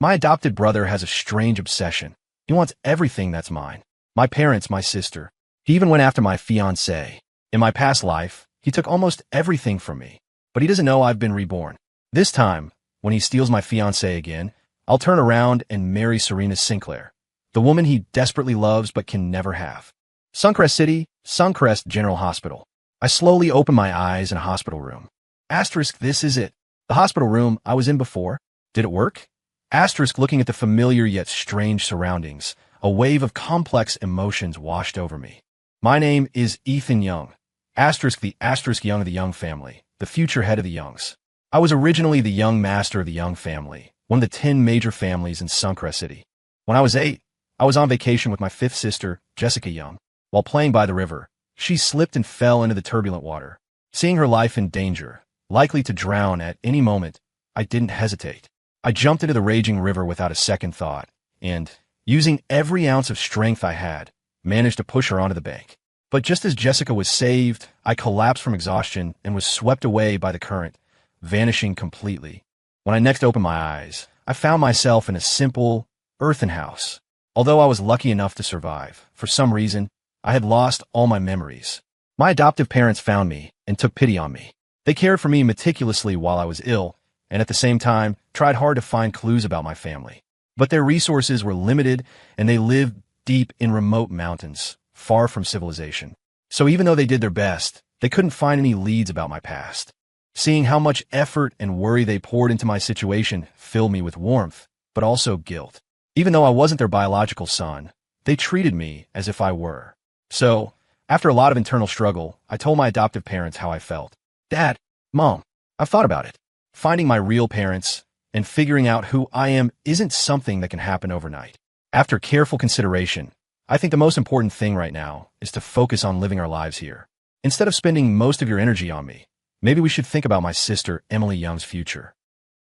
My adopted brother has a strange obsession. He wants everything that's mine. My parents, my sister. He even went after my fiancée. In my past life, he took almost everything from me. But he doesn't know I've been reborn. This time, when he steals my fiancée again, I'll turn around and marry Serena Sinclair, the woman he desperately loves but can never have. Suncrest City, Suncrest General Hospital. I slowly open my eyes in a hospital room. Asterisk, this is it. The hospital room I was in before. Did it work? Asterisk, looking at the familiar yet strange surroundings, a wave of complex emotions washed over me. My name is Ethan Young. Asterisk, the asterisk Young of the Young family, the future head of the Youngs. I was originally the young master of the Young family, one of the 10 major families in Suncrest City. When I was 8, I was on vacation with my 5th sister, Jessica Young. While playing by the river, she slipped and fell into the turbulent water. Seeing her life in danger, likely to drown at any moment, I didn't hesitate. I jumped into the raging river without a second thought, and, using every ounce of strength I had, managed to push her onto the bank. But just as Jessica was saved, I collapsed from exhaustion and was swept away by the current, vanishing completely. When I next opened my eyes, I found myself in a simple, earthen house. Although I was lucky enough to survive, for some reason, I had lost all my memories. My adoptive parents found me and took pity on me. They cared for me meticulously while I was ill, and at the same time, tried hard to find clues about my family. But their resources were limited, and they lived deep in remote mountains, far from civilization. So even though they did their best, they couldn't find any leads about my past. Seeing how much effort and worry they poured into my situation filled me with warmth, but also guilt. Even though I wasn't their biological son, they treated me as if I were. So, after a lot of internal struggle, I told my adoptive parents how I felt. Dad, Mom, I've thought about it. Finding my real parents and figuring out who I am isn't something that can happen overnight. After careful consideration, I think the most important thing right now is to focus on living our lives here. Instead of spending most of your energy on me, maybe we should think about my sister Emily Young's future.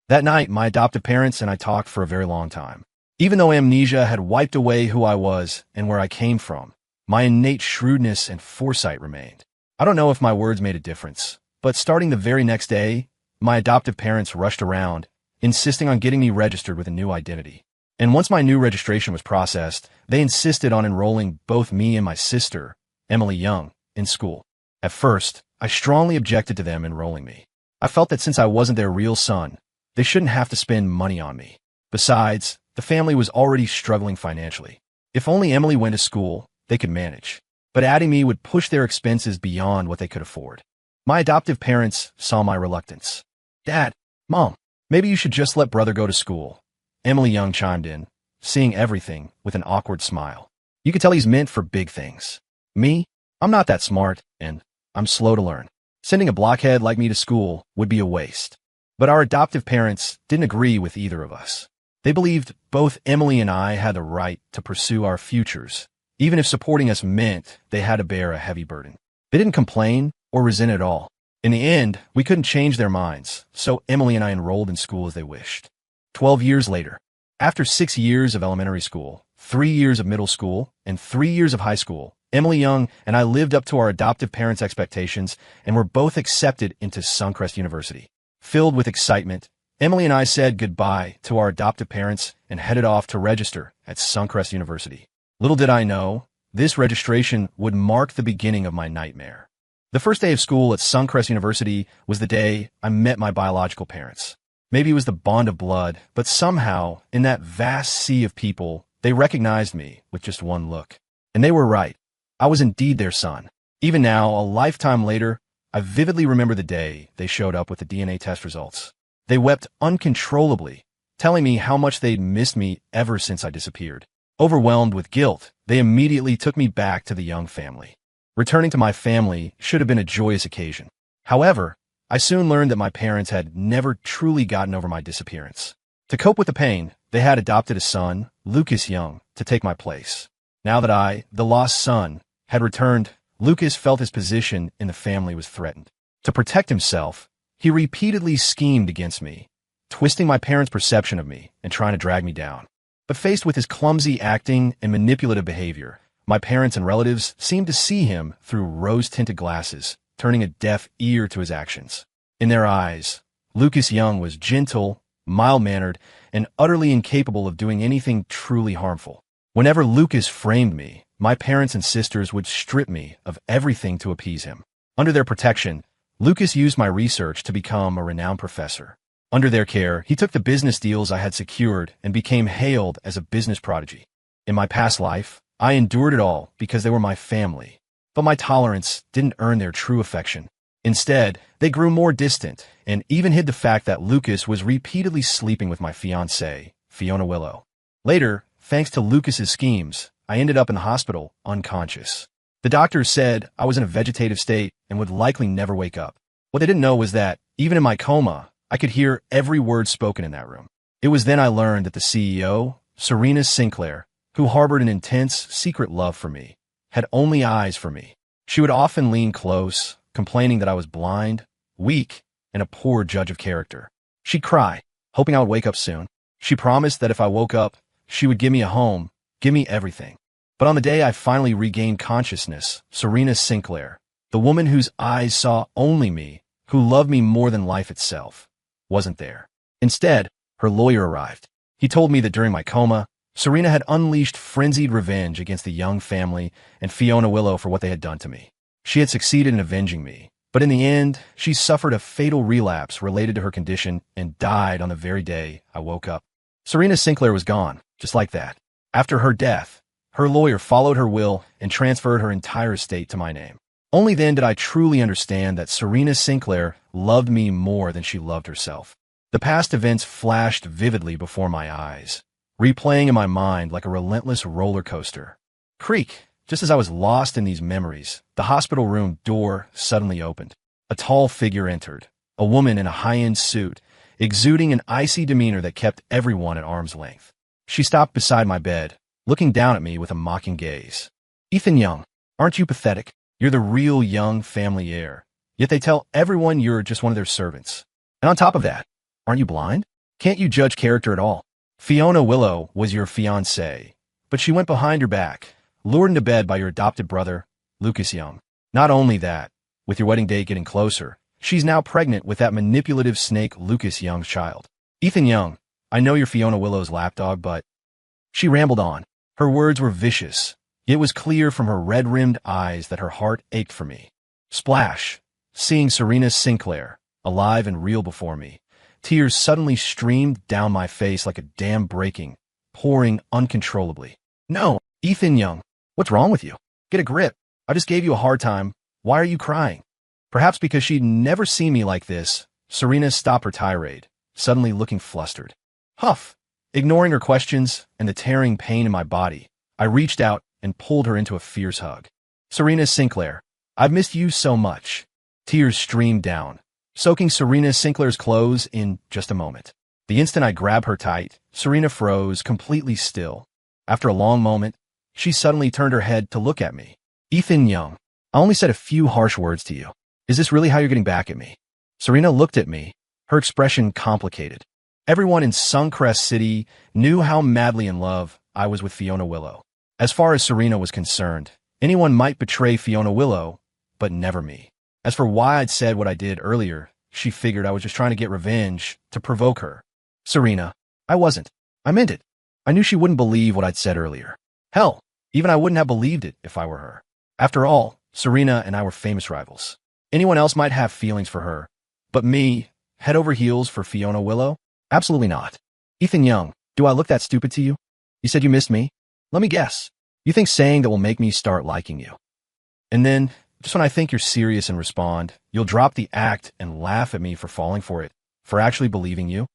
That night, my adoptive parents and I talked for a very long time. Even though amnesia had wiped away who I was and where I came from, my innate shrewdness and foresight remained. I don't know if my words made a difference, but starting the very next day, my adoptive parents rushed around, insisting on getting me registered with a new identity. And once my new registration was processed, they insisted on enrolling both me and my sister, Emily Young, in school. At first, I strongly objected to them enrolling me. I felt that since I wasn't their real son, they shouldn't have to spend money on me. Besides, the family was already struggling financially. If only Emily went to school, they could manage. But adding me would push their expenses beyond what they could afford. My adoptive parents saw my reluctance. Dad, Mom, maybe you should just let brother go to school. Emily Young chimed in, seeing everything with an awkward smile. You could tell he's meant for big things. Me? I'm not that smart, and I'm slow to learn. Sending a blockhead like me to school would be a waste. But our adoptive parents didn't agree with either of us. They believed both Emily and I had the right to pursue our futures, even if supporting us meant they had to bear a heavy burden. They didn't complain or resent at all. In the end, we couldn't change their minds, so Emily and I enrolled in school as they wished. 12 years later, after 6 years of elementary school, 3 years of middle school, and 3 years of high school, Emily Young and I lived up to our adoptive parents' expectations and were both accepted into Suncrest University. Filled with excitement, Emily and I said goodbye to our adoptive parents and headed off to register at Suncrest University. Little did I know, this registration would mark the beginning of my nightmare. The first day of school at Suncrest University was the day I met my biological parents. Maybe it was the bond of blood, but somehow, in that vast sea of people, they recognized me with just one look. And they were right. I was indeed their son. Even now, a lifetime later, I vividly remember the day they showed up with the DNA test results. They wept uncontrollably, telling me how much they'd missed me ever since I disappeared. Overwhelmed with guilt, they immediately took me back to the Young family. Returning to my family should have been a joyous occasion. However, I soon learned that my parents had never truly gotten over my disappearance. To cope with the pain, they had adopted a son, Lucas Young, to take my place. Now that I, the lost son, had returned, Lucas felt his position in the family was threatened. To protect himself, he repeatedly schemed against me, twisting my parents' perception of me and trying to drag me down. But faced with his clumsy acting and manipulative behavior, my parents and relatives seemed to see him through rose-tinted glasses, turning a deaf ear to his actions. In their eyes, Lucas Young was gentle, mild-mannered, and utterly incapable of doing anything truly harmful. Whenever Lucas framed me, my parents and sisters would strip me of everything to appease him. Under their protection, Lucas used my research to become a renowned professor. Under their care, he took the business deals I had secured and became hailed as a business prodigy. In my past life, I endured it all because they were my family. But my tolerance didn't earn their true affection. Instead, they grew more distant and even hid the fact that Lucas was repeatedly sleeping with my fiancée, Fiona Willow. Later, thanks to Lucas's schemes, I ended up in the hospital unconscious. The doctors said I was in a vegetative state and would likely never wake up. What they didn't know was that, even in my coma, I could hear every word spoken in that room. It was then I learned that the CEO, Serena Sinclair, who harbored an intense, secret love for me, had only eyes for me. She would often lean close, complaining that I was blind, weak, and a poor judge of character. She'd cry, hoping I would wake up soon. She promised that if I woke up, she would give me a home, give me everything. But on the day I finally regained consciousness, Serena Sinclair, the woman whose eyes saw only me, who loved me more than life itself, wasn't there. Instead, her lawyer arrived. He told me that during my coma, Serena had unleashed frenzied revenge against the Young family and Fiona Willow for what they had done to me. She had succeeded in avenging me, but in the end, she suffered a fatal relapse related to her condition and died on the very day I woke up. Serena Sinclair was gone, just like that. After her death, her lawyer followed her will and transferred her entire estate to my name. Only then did I truly understand that Serena Sinclair loved me more than she loved herself. The past events flashed vividly before my eyes, replaying in my mind like a relentless roller coaster. Creak! Just as I was lost in these memories, the hospital room door suddenly opened. A tall figure entered, a woman in a high-end suit, exuding an icy demeanor that kept everyone at arm's length. She stopped beside my bed, looking down at me with a mocking gaze. "Ethan Young, aren't you pathetic? You're the real Young family heir. Yet they tell everyone you're just one of their servants. And on top of that, aren't you blind? Can't you judge character at all? Fiona Willow was your fiancée, but she went behind your back, lured into bed by your adopted brother, Lucas Young. Not only that, with your wedding date getting closer, she's now pregnant with that manipulative snake Lucas Young's child. Ethan Young, I know you're Fiona Willow's lapdog, but..." She rambled on. Her words were vicious. It was clear from her red-rimmed eyes that her heart ached for me. Splash! Seeing Serena Sinclair, alive and real before me, tears suddenly streamed down my face like a dam breaking, pouring uncontrollably. "No, Ethan Young, what's wrong with you? Get a grip. I just gave you a hard time. Why are you crying?" Perhaps because she'd never seen me like this, Serena stopped her tirade, suddenly looking flustered. Huff! Ignoring her questions and the tearing pain in my body, I reached out and pulled her into a fierce hug. "Serena Sinclair, I've missed you so much." Tears streamed down, soaking Serena Sinclair's clothes in just a moment. The instant I grabbed her tight, Serena froze, completely still. After a long moment, she suddenly turned her head to look at me. "Ethan Young, I only said a few harsh words to you. Is this really how you're getting back at me?" Serena looked at me, her expression complicated. Everyone in Suncrest City knew how madly in love I was with Fiona Willow. As far as Serena was concerned, anyone might betray Fiona Willow, but never me. As for why I'd said what I did earlier, she figured I was just trying to get revenge, to provoke her. "Serena, I wasn't. I meant it. I knew she wouldn't believe what I'd said earlier. Hell, even I wouldn't have believed it if I were her. After all, Serena and I were famous rivals. Anyone else might have feelings for her, but me, head over heels for Fiona Willow? Absolutely not. Ethan Young, do I look that stupid to you? You said you missed me? Let me guess. You think saying that will make me start liking you. And then, just when I think you're serious and respond, you'll drop the act and laugh at me for falling for it, for actually believing you?"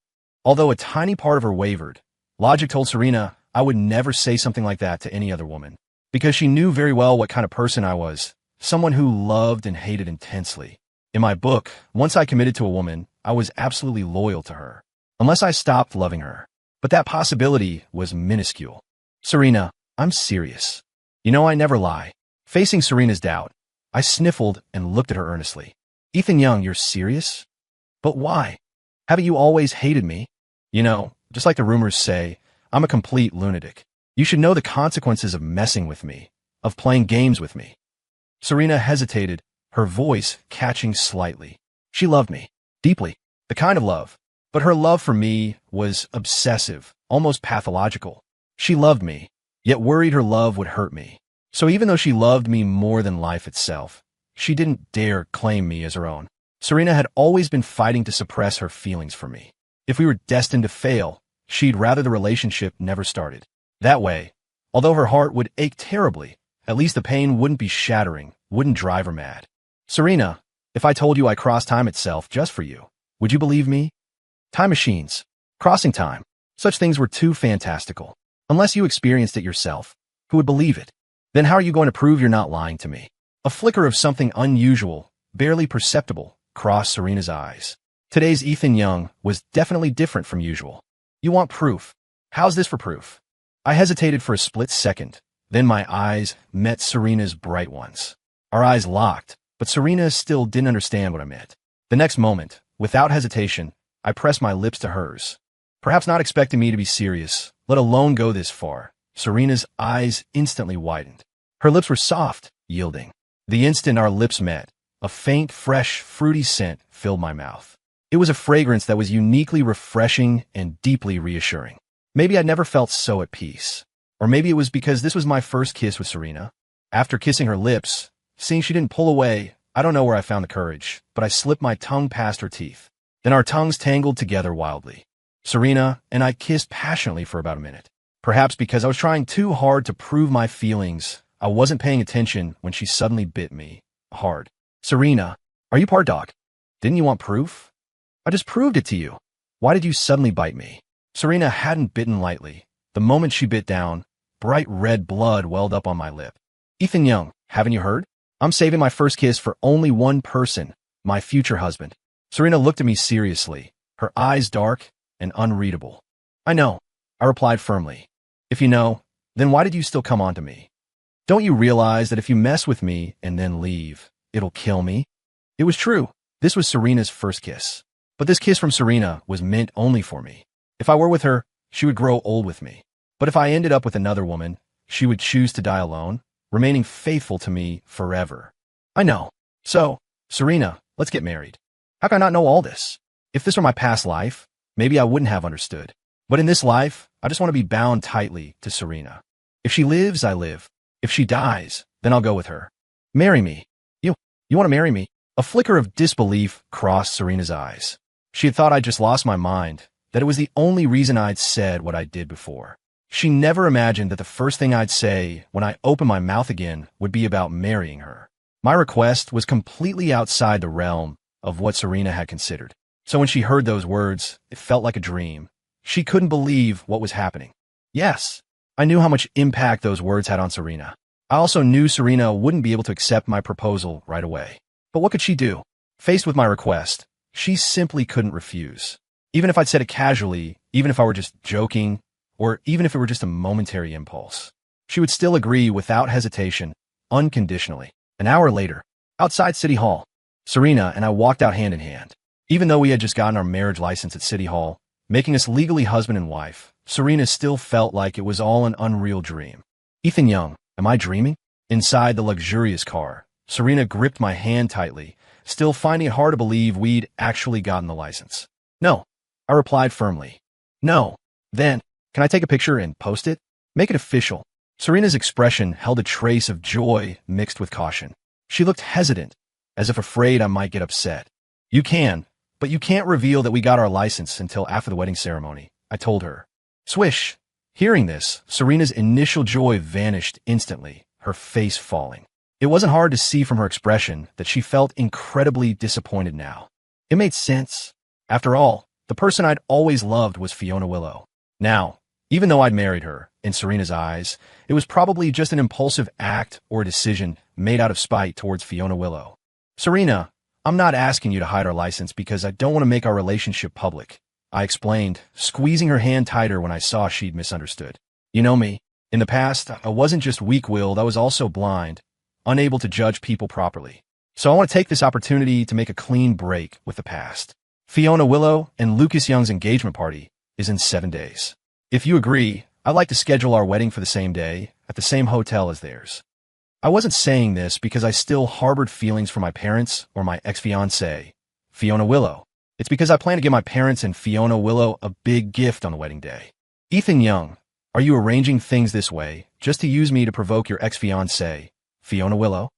Although a tiny part of her wavered, logic told Serena I would never say something like that to any other woman, because she knew very well what kind of person I was, someone who loved and hated intensely. In my book, once I committed to a woman, I was absolutely loyal to her, unless I stopped loving her. But that possibility was minuscule. "Serena, I'm serious. You know I never lie." Facing Serena's doubt, I sniffled and looked at her earnestly. "Ethan Young, you're serious? But why? Haven't you always hated me? You know, just like the rumors say, I'm a complete lunatic. You should know the consequences of messing with me, of playing games with me." Serena hesitated, her voice catching slightly. She loved me, deeply, the kind of love But her love for me was obsessive, almost pathological. She loved me, yet worried her love would hurt me. So even though she loved me more than life itself, she didn't dare claim me as her own. Serena had always been fighting to suppress her feelings for me. If we were destined to fail, she'd rather the relationship never started. That way, although her heart would ache terribly, at least the pain wouldn't be shattering, wouldn't drive her mad. Serena, if I told you I crossed time itself just for you, would you believe me? Time machines, crossing time, such things were too fantastical. Unless you experienced it yourself, who would believe it? Then how are you going to prove you're not lying to me? A flicker of something unusual, barely perceptible, crossed Serena's eyes. Today's Ethan Young was definitely different from usual. You want proof? How's this for proof? I hesitated for a split second, then my eyes met Serena's bright ones. Our eyes locked, but Serena still didn't understand what I meant. The next moment, without hesitation, I pressed my lips to hers. Perhaps not expecting me to be serious, let alone go this far, Serena's eyes instantly widened. Her lips were soft, yielding. The instant our lips met, a faint, fresh, fruity scent filled my mouth. It was a fragrance that was uniquely refreshing and deeply reassuring. Maybe I'd never felt so at peace. Or maybe it was because this was my first kiss with Serena. After kissing her lips, seeing she didn't pull away, I don't know where I found the courage, but I slipped my tongue past her teeth. Then our tongues tangled together wildly. Serena and I kissed passionately for about a minute. Perhaps because I was trying too hard to prove my feelings, I wasn't paying attention when she suddenly bit me hard. Serena, are you part dog? Didn't you want proof? I just proved it to you. Why did you suddenly bite me? Serena hadn't bitten lightly. The moment she bit down, bright red blood welled up on my lip. Ethan Young, haven't you heard? I'm saving my first kiss for only one person, my future husband. Serena looked at me seriously, her eyes dark and unreadable. I know, I replied firmly. If you know, then why did you still come on to me? Don't you realize that if you mess with me and then leave, it'll kill me? It was true. This was Serena's first kiss. But this kiss from Serena was meant only for me. If I were with her, she would grow old with me. But if I ended up with another woman, she would choose to die alone, remaining faithful to me forever. I know. So, Serena, let's get married. How can I not know all this? If this were my past life, maybe I wouldn't have understood. But in this life, I just want to be bound tightly to Serena. If she lives, I live. If she dies, then I'll go with her. Marry me. You want to marry me? A flicker of disbelief crossed Serena's eyes. She had thought I'd just lost my mind, that it was the only reason I'd said what I did before. She never imagined that the first thing I'd say when I opened my mouth again would be about marrying her. My request was completely outside the realm of what Serena had considered. So when she heard those words, it felt like a dream. She couldn't believe what was happening. Yes, I knew how much impact those words had on Serena. I also knew Serena wouldn't be able to accept my proposal right away. But what could she do? Faced with my request, she simply couldn't refuse. Even if I'd said it casually, even if I were just joking, or even if it were just a momentary impulse, she would still agree without hesitation, unconditionally. An hour later, outside City Hall, Serena and I walked out hand in hand. Even though we had just gotten our marriage license at City Hall, making us legally husband and wife, Serena still felt like it was all an unreal dream. Ethan Young, am I dreaming? Inside the luxurious car, Serena gripped my hand tightly, still finding it hard to believe we'd actually gotten the license. No, I replied firmly. No. Then, can I take a picture and post it? Make it official. Serena's expression held a trace of joy mixed with caution. She looked hesitant, as if afraid I might get upset. You can, but you can't reveal that we got our license until after the wedding ceremony, I told her. Swish. Hearing this, Serena's initial joy vanished instantly, her face falling. It wasn't hard to see from her expression that she felt incredibly disappointed now. It made sense. After all, the person I'd always loved was Fiona Willow. Now, even though I'd married her, in Serena's eyes, it was probably just an impulsive act or decision made out of spite towards Fiona Willow. Serena, I'm not asking you to hide our license because I don't want to make our relationship public, I explained, squeezing her hand tighter when I saw she'd misunderstood. You know me. In the past, I wasn't just weak-willed, I was also blind, unable to judge people properly. So I want to take this opportunity to make a clean break with the past. Fiona Willow and Lucas Young's engagement party is in 7 days. If you agree, I'd like to schedule our wedding for the same day, at the same hotel as theirs. I wasn't saying this because I still harbored feelings for my parents or my ex-fiancée, Fiona Willow. It's because I plan to give my parents and Fiona Willow a big gift on the wedding day. Ethan Young, are you arranging things this way just to use me to provoke your ex-fiancée, Fiona Willow?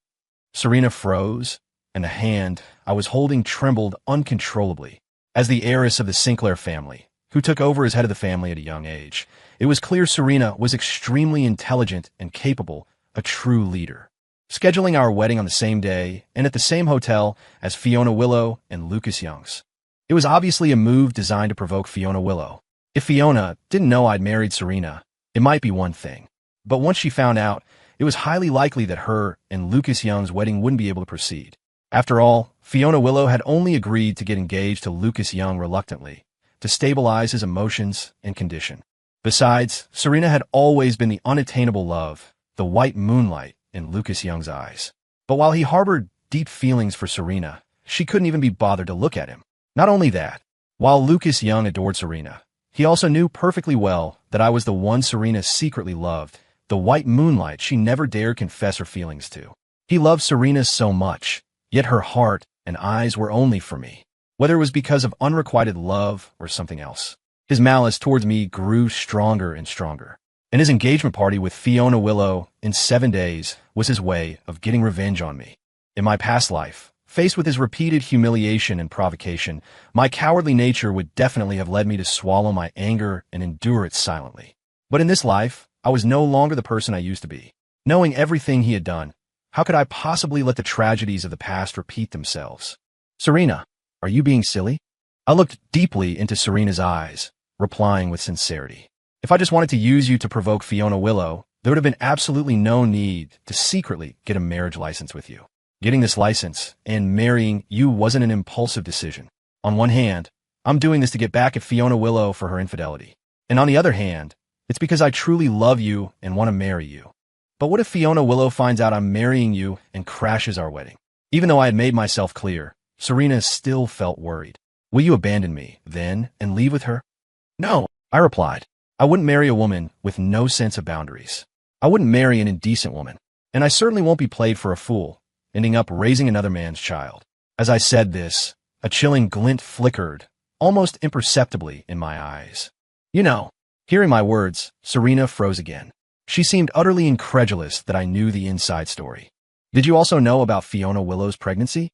Serena froze, and the hand I was holding trembled uncontrollably. As the heiress of the Sinclair family, who took over as head of the family at a young age, it was clear Serena was extremely intelligent and capable, a true leader. Scheduling our wedding on the same day and at the same hotel as Fiona Willow and Lucas Young's. It was obviously a move designed to provoke Fiona Willow. If Fiona didn't know I'd married Serena, it might be one thing. But once she found out, it was highly likely that her and Lucas Young's wedding wouldn't be able to proceed. After all, Fiona Willow had only agreed to get engaged to Lucas Young reluctantly, to stabilize his emotions and condition. Besides, Serena had always been the unattainable love, the white moonlight in Lucas Young's eyes. But while he harbored deep feelings for Serena, she couldn't even be bothered to look at him. Not only that, while Lucas Young adored Serena, he also knew perfectly well that I was the one Serena secretly loved, the white moonlight she never dared confess her feelings to. He loved Serena so much, yet her heart and eyes were only for me, whether it was because of unrequited love or something else. His malice towards me grew stronger and stronger, and his engagement party with Fiona Willow in 7 days was his way of getting revenge on me. In my past life, faced with his repeated humiliation and provocation, my cowardly nature would definitely have led me to swallow my anger and endure it silently. But in this life, I was no longer the person I used to be. Knowing everything he had done, how could I possibly let the tragedies of the past repeat themselves? Serena, are you being silly? I looked deeply into Serena's eyes, replying with sincerity. If I just wanted to use you to provoke Fiona Willow, there would have been absolutely no need to secretly get a marriage license with you. Getting this license and marrying you wasn't an impulsive decision. On one hand, I'm doing this to get back at Fiona Willow for her infidelity. And on the other hand, it's because I truly love you and want to marry you. But what if Fiona Willow finds out I'm marrying you and crashes our wedding? Even though I had made myself clear, Serena still felt worried. Will you abandon me, then, and leave with her? No, I replied. I wouldn't marry a woman with no sense of boundaries. I wouldn't marry an indecent woman. And I certainly won't be played for a fool, ending up raising another man's child. As I said this, a chilling glint flickered, almost imperceptibly, in my eyes. You know, hearing my words, Serena froze again. She seemed utterly incredulous that I knew the inside story. Did you also know about Fiona Willow's pregnancy?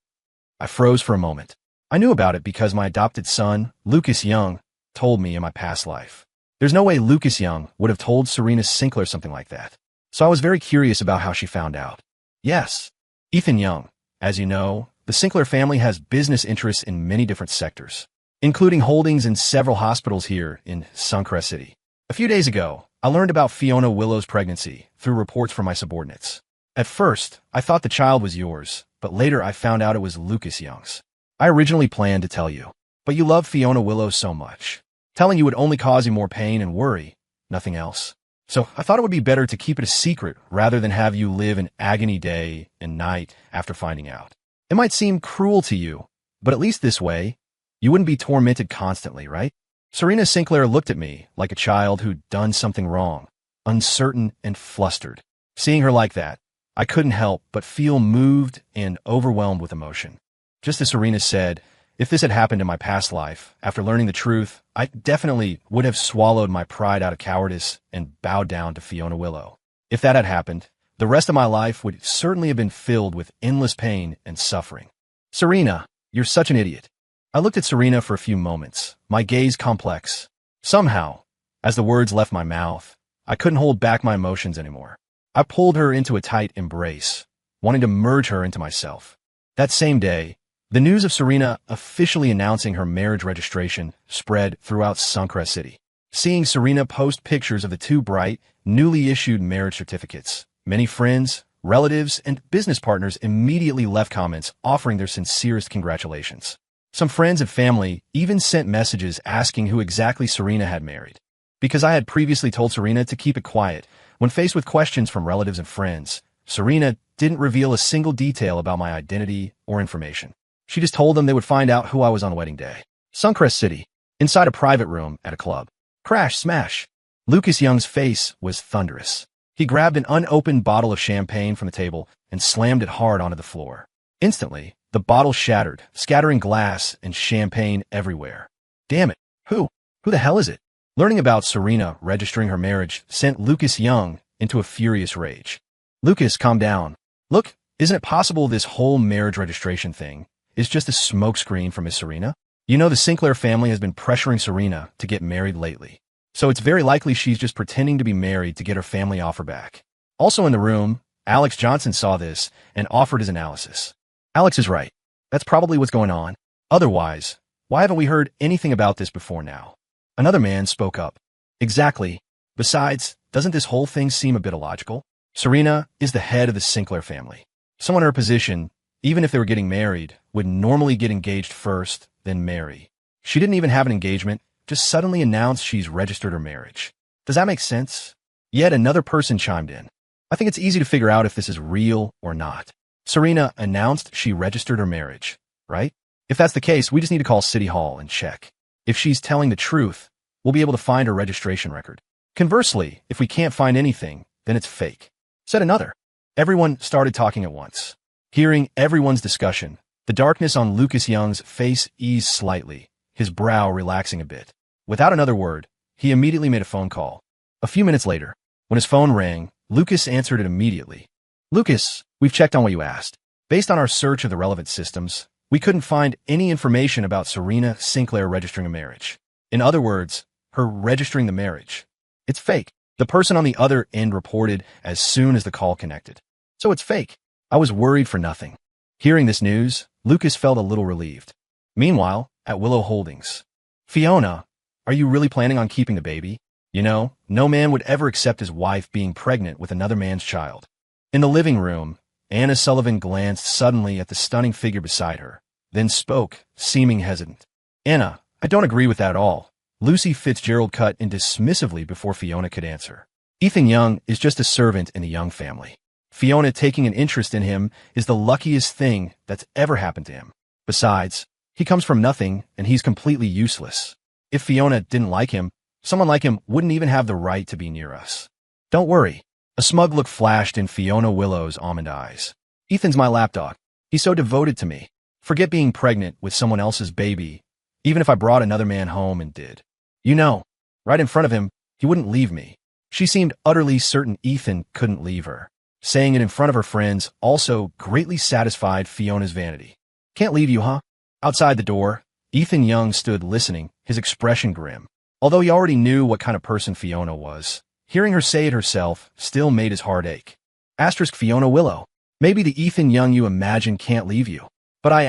I froze for a moment. I knew about it because my adopted son, Lucas Young, told me in my past life. There's no way Lucas Young would have told Serena Sinclair something like that. So I was very curious about how she found out. Yes, Ethan Young. As you know, the Sinclair family has business interests in many different sectors, including holdings in several hospitals here in Suncrest City. A few days ago, I learned about Fiona Willow's pregnancy through reports from my subordinates. At first, I thought the child was yours, but later I found out it was Lucas Young's. I originally planned to tell you, but you love Fiona Willow so much. Telling you would only cause you more pain and worry, nothing else. So I thought it would be better to keep it a secret rather than have you live in agony day and night after finding out. It might seem cruel to you, but at least this way, you wouldn't be tormented constantly, right? Serena Sinclair looked at me like a child who'd done something wrong, uncertain and flustered. Seeing her like that, I couldn't help but feel moved and overwhelmed with emotion. Just as Serena said, if this had happened in my past life, after learning the truth, I definitely would have swallowed my pride out of cowardice and bowed down to Fiona Willow. If that had happened, the rest of my life would certainly have been filled with endless pain and suffering. Serena, you're such an idiot. I looked at Serena for a few moments, my gaze complex. Somehow, as the words left my mouth, I couldn't hold back my emotions anymore. I pulled her into a tight embrace, wanting to merge her into myself. That same day, the news of Serena officially announcing her marriage registration spread throughout Suncrest City. Seeing Serena post pictures of the two bright, newly issued marriage certificates, many friends, relatives, and business partners immediately left comments offering their sincerest congratulations. Some friends and family even sent messages asking who exactly Serena had married. Because I had previously told Serena to keep it quiet, when faced with questions from relatives and friends, Serena didn't reveal a single detail about my identity or information. She just told them they would find out who I was on wedding day. Suncrest City, inside a private room at a club. Crash, smash. Lucas Young's face was thunderous. He grabbed an unopened bottle of champagne from the table and slammed it hard onto the floor. Instantly, The bottle shattered, scattering glass and champagne everywhere. Damn it. Who the hell is it? Learning about Serena registering her marriage sent Lucas Young into a furious rage. Lucas, calm down. Look, isn't it possible this whole marriage registration thing is just a smokescreen for Miss Serena? You know the Sinclair family has been pressuring Serena to get married lately. So it's very likely she's just pretending to be married to get her family off her back. Also in the room, Alex Johnson saw this and offered his analysis. Alex is right. That's probably what's going on. Otherwise, why haven't we heard anything about this before now? Another man spoke up. Exactly. Besides, doesn't this whole thing seem a bit illogical? Serena is the head of the Sinclair family. Someone in her position, even if they were getting married, would normally get engaged first, then marry. She didn't even have an engagement, just suddenly announced she's registered her marriage. Does that make sense? Yet another person chimed in. I think it's easy to figure out if this is real or not. Serena announced she registered her marriage, right? If that's the case, we just need to call City Hall and check. If she's telling the truth, we'll be able to find her registration record. Conversely, if we can't find anything, then it's fake. Said another. Everyone started talking at once. Hearing everyone's discussion, the darkness on Lucas Young's face eased slightly, his brow relaxing a bit. Without another word, he immediately made a phone call. A few minutes later, when his phone rang, Lucas answered it immediately. Lucas, we've checked on what you asked. Based on our search of the relevant systems, we couldn't find any information about Serena Sinclair registering a marriage. In other words, her registering the marriage. It's fake. The person on the other end reported as soon as the call connected. So it's fake. I was worried for nothing. Hearing this news, Lucas felt a little relieved. Meanwhile, at Willow Holdings. Fiona, are you really planning on keeping the baby? You know, no man would ever accept his wife being pregnant with another man's child. In the living room, Anna Sullivan glanced suddenly at the stunning figure beside her, then spoke, seeming hesitant. Anna, I don't agree with that at all. Lucy Fitzgerald cut in dismissively before Fiona could answer. Ethan Young is just a servant in the Young family. Fiona taking an interest in him is the luckiest thing that's ever happened to him. Besides, he comes from nothing and he's completely useless. If Fiona didn't like him, someone like him wouldn't even have the right to be near us. Don't worry. A smug look flashed in Fiona Willow's almond eyes. Ethan's my lapdog. He's so devoted to me. Forget being pregnant with someone else's baby, even if I brought another man home and did. You know, right in front of him, he wouldn't leave me. She seemed utterly certain Ethan couldn't leave her. Saying it in front of her friends also greatly satisfied Fiona's vanity. Can't leave you, huh? Outside the door, Ethan Young stood listening, his expression grim. Although he already knew what kind of person Fiona was, hearing her say it herself still made his heart ache. Asterisk Fiona Willow. Maybe the Ethan Young you imagine can't leave you. But I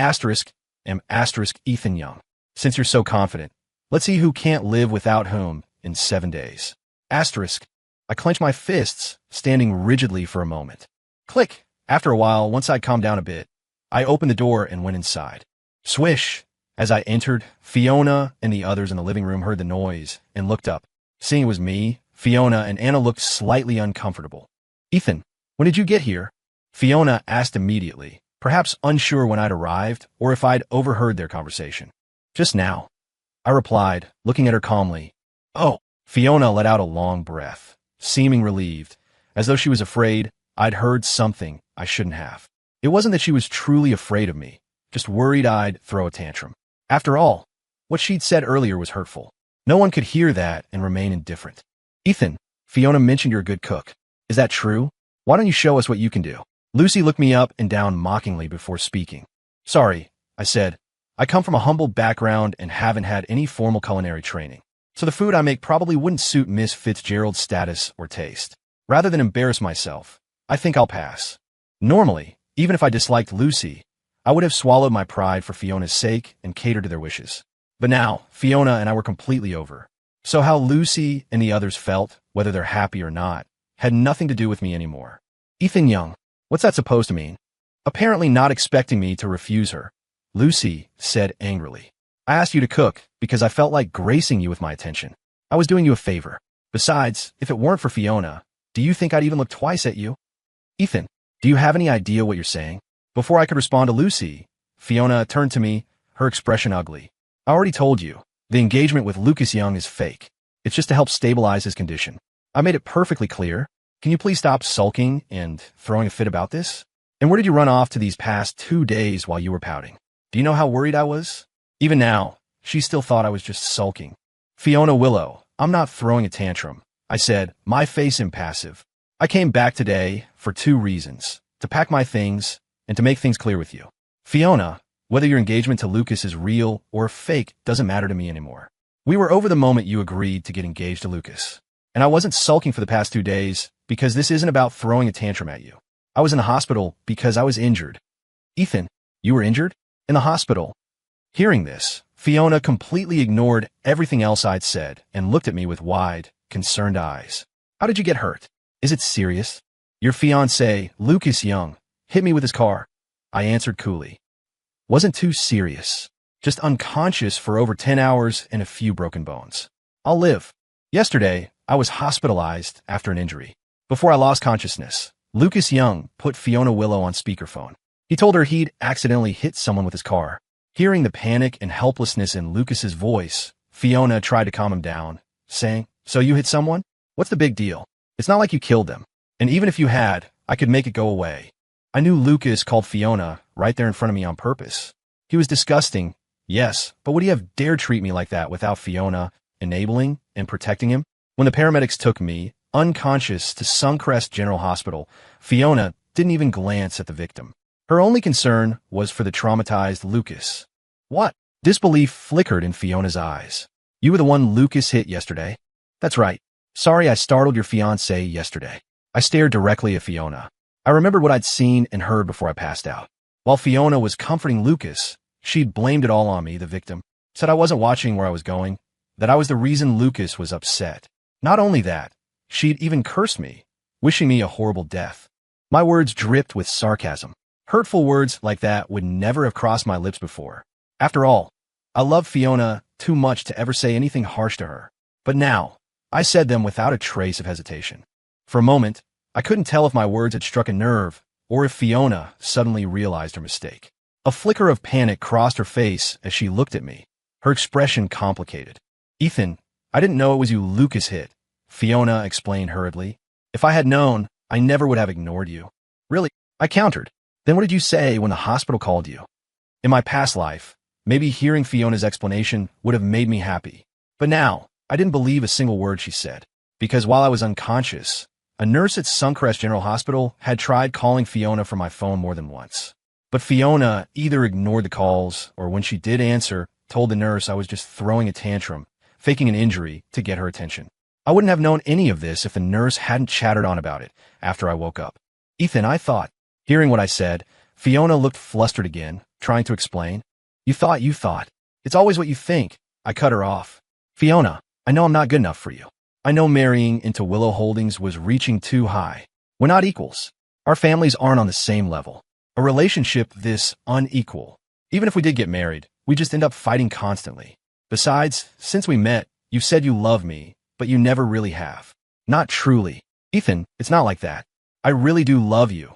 am Ethan Young. Since you're so confident, let's see who can't live without whom in 7 days. Asterisk. I clenched my fists, standing rigidly for a moment. Click. After a while, once I'd calmed down a bit, I opened the door and went inside. Swish. As I entered, Fiona and the others in the living room heard the noise and looked up. Seeing it was me, Fiona and Anna looked slightly uncomfortable. Ethan, when did you get here? Fiona asked immediately, perhaps unsure when I'd arrived or if I'd overheard their conversation. Just now. I replied, looking at her calmly. Oh. Fiona let out a long breath, seeming relieved, as though she was afraid I'd heard something I shouldn't have. It wasn't that she was truly afraid of me, just worried I'd throw a tantrum. After all, what she'd said earlier was hurtful. No one could hear that and remain indifferent. Ethan, Fiona mentioned you're a good cook. Is that true? Why don't you show us what you can do? Lucy looked me up and down mockingly before speaking. Sorry, I said. I come from a humble background and haven't had any formal culinary training. So the food I make probably wouldn't suit Miss Fitzgerald's status or taste. Rather than embarrass myself, I think I'll pass. Normally, even if I disliked Lucy, I would have swallowed my pride for Fiona's sake and catered to their wishes. But now, Fiona and I were completely over. So how Lucy and the others felt, whether they're happy or not, had nothing to do with me anymore. Ethan Young, what's that supposed to mean? Apparently not expecting me to refuse her, Lucy said angrily. I asked you to cook because I felt like gracing you with my attention. I was doing you a favor. Besides, if it weren't for Fiona, do you think I'd even look twice at you? Ethan, do you have any idea what you're saying? Before I could respond to Lucy, Fiona turned to me, her expression ugly. I already told you, the engagement with Lucas Young is fake. It's just to help stabilize his condition. I made it perfectly clear. Can you please stop sulking and throwing a fit about this? And where did you run off to these past 2 days while you were pouting? Do you know how worried I was? Even now, she still thought I was just sulking. Fiona Willow, I'm not throwing a tantrum, I said, my face impassive. I came back today for 2 reasons, to pack my things and to make things clear with you. Fiona, whether your engagement to Lucas is real or fake doesn't matter to me anymore. We were over the moment you agreed to get engaged to Lucas. And I wasn't sulking for the past 2 days because this isn't about throwing a tantrum at you. I was in the hospital because I was injured. Ethan, you were injured? In the hospital. Hearing this, Fiona completely ignored everything else I'd said and looked at me with wide, concerned eyes. How did you get hurt? Is it serious? Your fiancé, Lucas Young, hit me with his car. I answered coolly. Wasn't too serious. Just unconscious for over 10 hours and a few broken bones. I'll live. Yesterday, I was hospitalized after an injury. Before I lost consciousness, Lucas Young put Fiona Willow on speakerphone. He told her he'd accidentally hit someone with his car. Hearing the panic and helplessness in Lucas's voice, Fiona tried to calm him down, saying, So you hit someone? What's the big deal? It's not like you killed them. And even if you had, I could make it go away. I knew Lucas called Fiona right there in front of me on purpose. He was disgusting, yes, but would he have dared treat me like that without Fiona enabling and protecting him? When the paramedics took me, unconscious, to Suncrest General Hospital, Fiona didn't even glance at the victim. Her only concern was for the traumatized Lucas. What? Disbelief flickered in Fiona's eyes. You were the one Lucas hit yesterday? That's right. Sorry I startled your fiancé yesterday. I stared directly at Fiona. I remembered what I'd seen and heard before I passed out. While Fiona was comforting Lucas, she'd blamed it all on me, the victim. Said I wasn't watching where I was going, that I was the reason Lucas was upset. Not only that, she'd even cursed me, wishing me a horrible death. My words dripped with sarcasm. Hurtful words like that would never have crossed my lips before. After all, I loved Fiona too much to ever say anything harsh to her. But now, I said them without a trace of hesitation. For a moment, I couldn't tell if my words had struck a nerve or if Fiona suddenly realized her mistake. A flicker of panic crossed her face as she looked at me, her expression complicated. Ethan, I didn't know it was you Lucas hit, Fiona explained hurriedly. If I had known, I never would have ignored you. Really? I countered. Then what did you say when the hospital called you? In my past life, maybe hearing Fiona's explanation would have made me happy. But now, I didn't believe a single word she said. Because while I was unconscious, a nurse at Suncrest General Hospital had tried calling Fiona from my phone more than once. But Fiona either ignored the calls or when she did answer, told the nurse I was just throwing a tantrum, faking an injury to get her attention. I wouldn't have known any of this if the nurse hadn't chattered on about it after I woke up. Ethan, I thought. Hearing what I said, Fiona looked flustered again, trying to explain. You thought. It's always what you think. I cut her off. Fiona, I know I'm not good enough for you. I know marrying into Willow Holdings was reaching too high. We're not equals. Our families aren't on the same level. A relationship this unequal. Even if we did get married, we just end up fighting constantly. Besides, since we met, you've said you love me, but you never really have. Not truly. Ethan, it's not like that. I really do love you,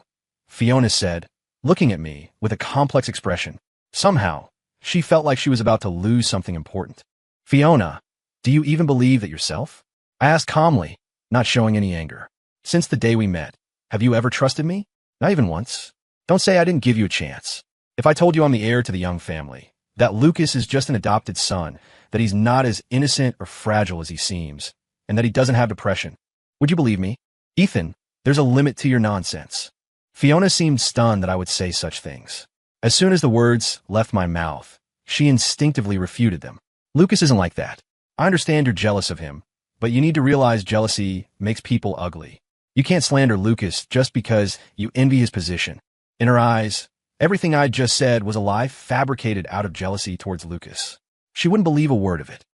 Fiona said, looking at me with a complex expression. Somehow, she felt like she was about to lose something important. Fiona, do you even believe that yourself? I asked calmly, not showing any anger. Since the day we met, have you ever trusted me? Not even once. Don't say I didn't give you a chance. If I told you I'm the heir to the Young family, that Lucas is just an adopted son, that he's not as innocent or fragile as he seems, and that he doesn't have depression, would you believe me? Ethan, there's a limit to your nonsense. Fiona seemed stunned that I would say such things. As soon as the words left my mouth, she instinctively refuted them. Lucas isn't like that. I understand you're jealous of him, but you need to realize jealousy makes people ugly. You can't slander Lucas just because you envy his position. In her eyes, everything I'd just said was a lie fabricated out of jealousy towards Lucas. She wouldn't believe a word of it.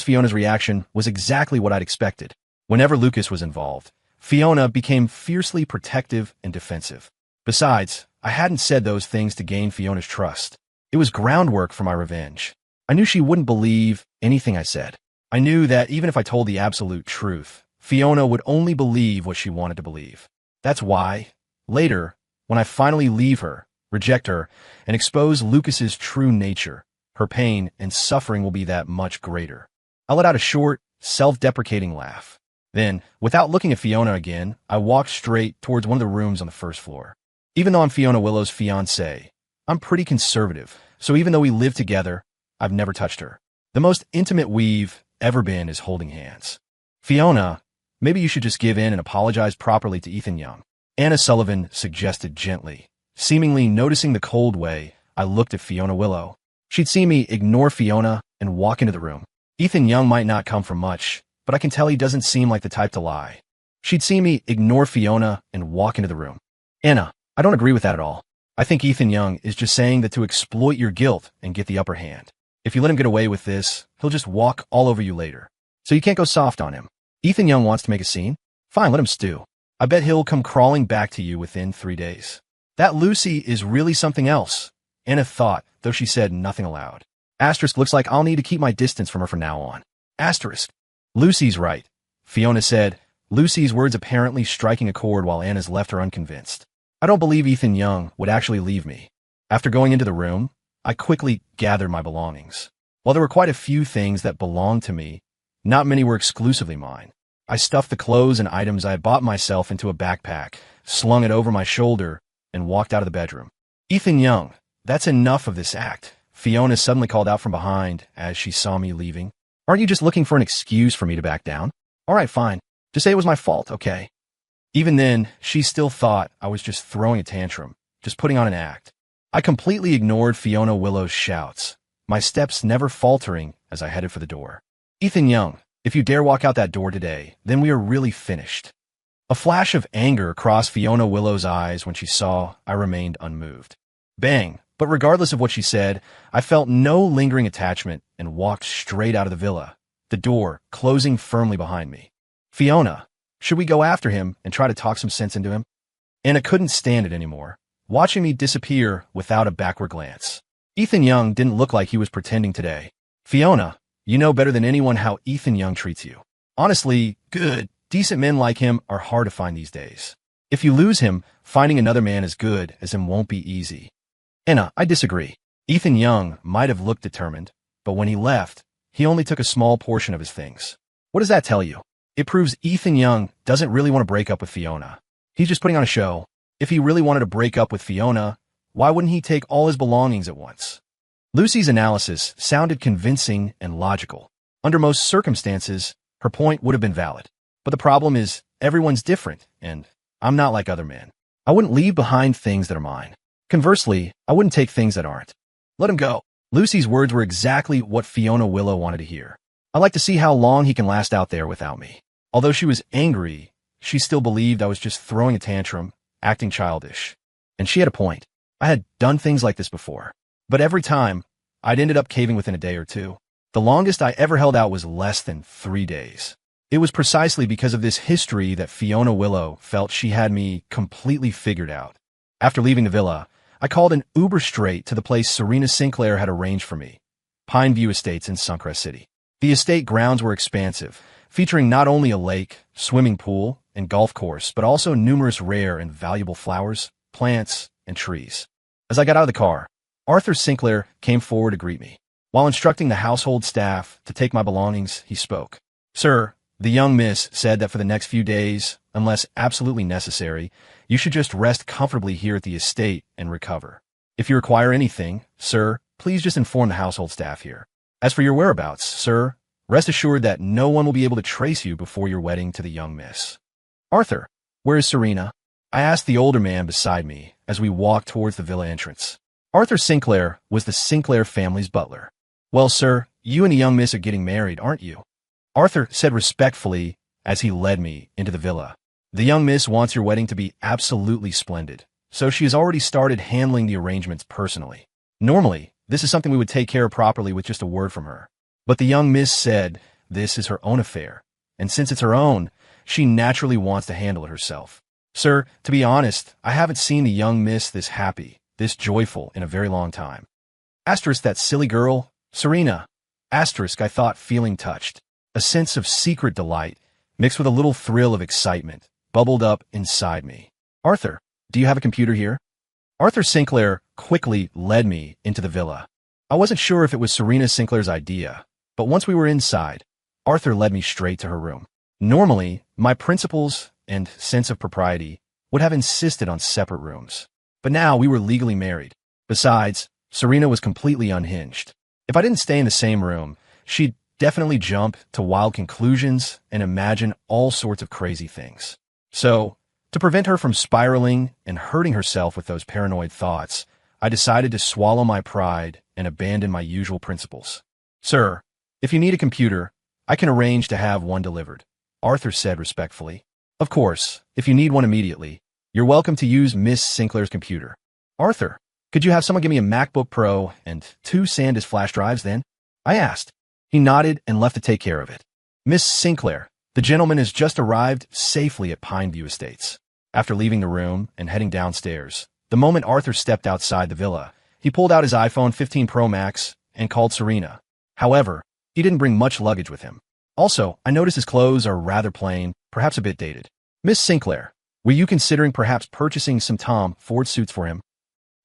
Fiona's reaction was exactly what I'd expected. Whenever Lucas was involved, Fiona became fiercely protective and defensive. Besides, I hadn't said those things to gain Fiona's trust. It was groundwork for my revenge. I knew she wouldn't believe anything I said. I knew that even if I told the absolute truth, Fiona would only believe what she wanted to believe. That's why, later, when I finally leave her, reject her, and expose Lucas's true nature, her pain and suffering will be that much greater. I let out a short, self-deprecating laugh. Then, without looking at Fiona again, I walked straight towards one of the rooms on the first floor. Even though I'm Fiona Willow's fiancée, I'm pretty conservative, so even though we live together, I've never touched her. The most intimate we've ever been is holding hands. Fiona, maybe you should just give in and apologize properly to Ethan Young, Anna Sullivan suggested gently. Seemingly noticing the cold way I looked at Fiona Willow. She'd see me ignore Fiona and walk into the room. Ethan Young might not come from much, but I can tell he doesn't seem like the type to lie. She'd see me ignore Fiona and walk into the room. Anna, I don't agree with that at all. I think Ethan Young is just saying that to exploit your guilt and get the upper hand. If you let him get away with this, he'll just walk all over you later. So you can't go soft on him. Ethan Young wants to make a scene? Fine, let him stew. I bet he'll come crawling back to you within 3 days. That Lucy is really something else, Anna thought, though she said nothing aloud. Asterisk, looks like I'll need to keep my distance from her from now on. Asterisk. Lucy's right, Fiona said, Lucy's words apparently striking a chord while Anna's left her unconvinced. I don't believe Ethan Young would actually leave me. After going into the room, I quickly gathered my belongings. While there were quite a few things that belonged to me, not many were exclusively mine. I stuffed the clothes and items I had bought myself into a backpack, slung it over my shoulder, and walked out of the bedroom. Ethan Young, that's enough of this act, Fiona suddenly called out from behind as she saw me leaving. Aren't you just looking for an excuse for me to back down? All right, fine. Just say it was my fault, okay? Even then, she still thought I was just throwing a tantrum, just putting on an act. I completely ignored Fiona Willow's shouts, my steps never faltering as I headed for the door. Ethan Young, if you dare walk out that door today, then we are really finished. A flash of anger crossed Fiona Willow's eyes when she saw I remained unmoved. Bang, but regardless of what she said, I felt no lingering attachment and walked straight out of the villa, the door closing firmly behind me. Fiona, should we go after him and try to talk some sense into him? Anna couldn't stand it anymore, watching me disappear without a backward glance. Ethan Young didn't look like he was pretending today. Fiona, you know better than anyone how Ethan Young treats you. Honestly, good, decent men like him are hard to find these days. If you lose him, finding another man as good as him won't be easy. Anna, I disagree. Ethan Young might have looked determined, but when he left, he only took a small portion of his things. What does that tell you? It proves Ethan Young doesn't really want to break up with Fiona. He's just putting on a show. If he really wanted to break up with Fiona, why wouldn't he take all his belongings at once? Lucy's analysis sounded convincing and logical. Under most circumstances, her point would have been valid. But the problem is, everyone's different, and I'm not like other men. I wouldn't leave behind things that are mine. Conversely, I wouldn't take things that aren't. Let him go. Lucy's words were exactly what Fiona Willow wanted to hear. I'd like to see how long he can last out there without me. Although she was angry, she still believed I was just throwing a tantrum, acting childish. And she had a point. I had done things like this before. But every time, I'd ended up caving within a day or two. The longest I ever held out was less than 3 days. It was precisely because of this history that Fiona Willow felt she had me completely figured out. After leaving the villa, I called an Uber straight to the place Serena Sinclair had arranged for me, Pine View Estates in Suncrest City. The estate grounds were expansive, featuring not only a lake, swimming pool, and golf course, but also numerous rare and valuable flowers, plants, and trees. As I got out of the car, Arthur Sinclair came forward to greet me. While instructing the household staff to take my belongings, he spoke. Sir, the young miss said that for the next few days, unless absolutely necessary, you should just rest comfortably here at the estate and recover. If you require anything, sir, please just inform the household staff here. As for your whereabouts, sir, rest assured that no one will be able to trace you before your wedding to the young miss. Arthur, where is Serena? I asked the older man beside me as we walked towards the villa entrance. Arthur Sinclair was the Sinclair family's butler. Well, sir, you and the young miss are getting married, aren't you? Arthur said respectfully as he led me into the villa. The young miss wants your wedding to be absolutely splendid, so she has already started handling the arrangements personally. Normally, this is something we would take care of properly with just a word from her. But the young miss said this is her own affair, and since it's her own, she naturally wants to handle it herself. Sir, to be honest, I haven't seen the young miss this happy, this joyful in a very long time. Asterisk, that silly girl, Serena. Asterisk, I thought, feeling touched. A sense of secret delight, mixed with a little thrill of excitement, bubbled up inside me. Arthur, do you have a computer here? Arthur Sinclair quickly led me into the villa. I wasn't sure if it was Serena Sinclair's idea, but once we were inside, Arthur led me straight to her room. Normally, my principles and sense of propriety would have insisted on separate rooms. But now we were legally married. Besides, Serena was completely unhinged. If I didn't stay in the same room, she'd definitely jump to wild conclusions and imagine all sorts of crazy things. So, to prevent her from spiraling and hurting herself with those paranoid thoughts, I decided to swallow my pride and abandon my usual principles. "Sir, if you need a computer, I can arrange to have one delivered," Arthur said respectfully. "Of course, if you need one immediately, you're welcome to use Miss Sinclair's computer." "Arthur, could you have someone give me a MacBook Pro and 2 SanDisk flash drives then?" I asked. He nodded and left to take care of it. "Miss Sinclair, the gentleman has just arrived safely at Pineview Estates." After leaving the room and heading downstairs, the moment Arthur stepped outside the villa, he pulled out his iPhone 15 Pro Max and called Serena. However, he didn't bring much luggage with him. Also, I noticed his clothes are rather plain, perhaps a bit dated. "Miss Sinclair, were you considering perhaps purchasing some Tom Ford suits for him?"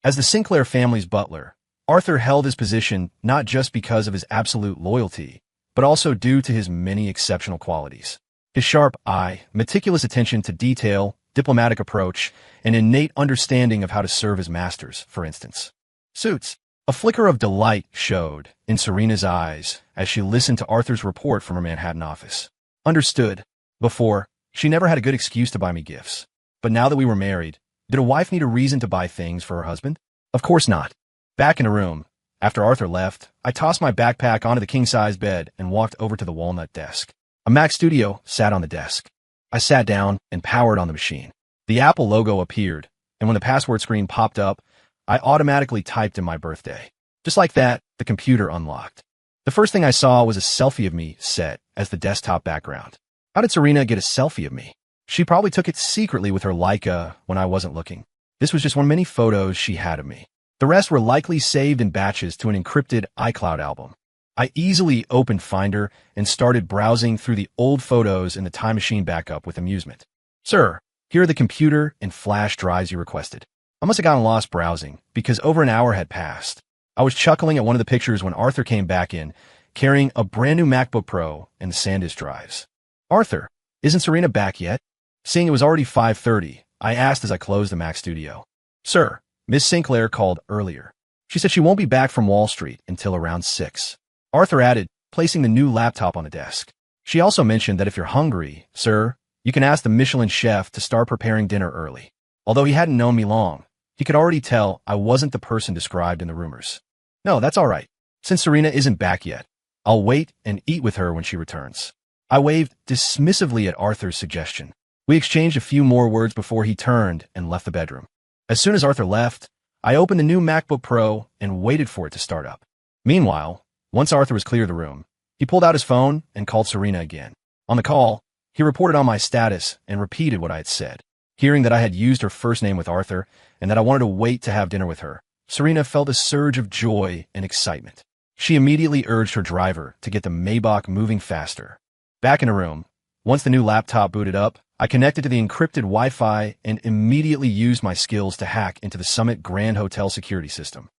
As the Sinclair family's butler, Arthur held his position not just because of his absolute loyalty, but also due to his many exceptional qualities. His sharp eye, meticulous attention to detail, diplomatic approach, and innate understanding of how to serve his masters, for instance. Suits. A flicker of delight showed in Serena's eyes as she listened to Arthur's report from her Manhattan office. Understood. Before, she never had a good excuse to buy me gifts. But now that we were married, did a wife need a reason to buy things for her husband? Of course not. Back in the room, after Arthur left, I tossed my backpack onto the king-size bed and walked over to the walnut desk. A Mac Studio sat on the desk. I sat down and powered on the machine. The Apple logo appeared, and when the password screen popped up, I automatically typed in my birthday. Just like that, the computer unlocked. The first thing I saw was a selfie of me set as the desktop background. How did Serena get a selfie of me? She probably took it secretly with her Leica when I wasn't looking. This was just one of many photos she had of me. The rest were likely saved in batches to an encrypted iCloud album. I easily opened Finder and started browsing through the old photos in the Time Machine backup with amusement. "Sir, here are the computer and flash drives you requested." I must have gotten lost browsing, because over an hour had passed. I was chuckling at one of the pictures when Arthur came back in, carrying a brand new MacBook Pro and the SanDisk drives. "Arthur, isn't Serena back yet?" Seeing it was already 5:30, I asked as I closed the Mac Studio. "Sir, Miss Sinclair called earlier. She said she won't be back from Wall Street until around 6. Arthur added, placing the new laptop on the desk. "She also mentioned that if you're hungry, sir, you can ask the Michelin chef to start preparing dinner early." Although he hadn't known me long, he could already tell I wasn't the person described in the rumors. "No, that's all right. Since Serena isn't back yet, I'll wait and eat with her when she returns." I waved dismissively at Arthur's suggestion. We exchanged a few more words before he turned and left the bedroom. As soon as Arthur left, I opened the new MacBook Pro and waited for it to start up. Meanwhile, once Arthur was clear of the room, he pulled out his phone and called Serena again. On the call, he reported on my status and repeated what I had said. Hearing that I had used her first name with Arthur and that I wanted to wait to have dinner with her, Serena felt a surge of joy and excitement. She immediately urged her driver to get the Maybach moving faster. Back in the room, once the new laptop booted up, I connected to the encrypted Wi-Fi and immediately used my skills to hack into the Summit Grand Hotel security system.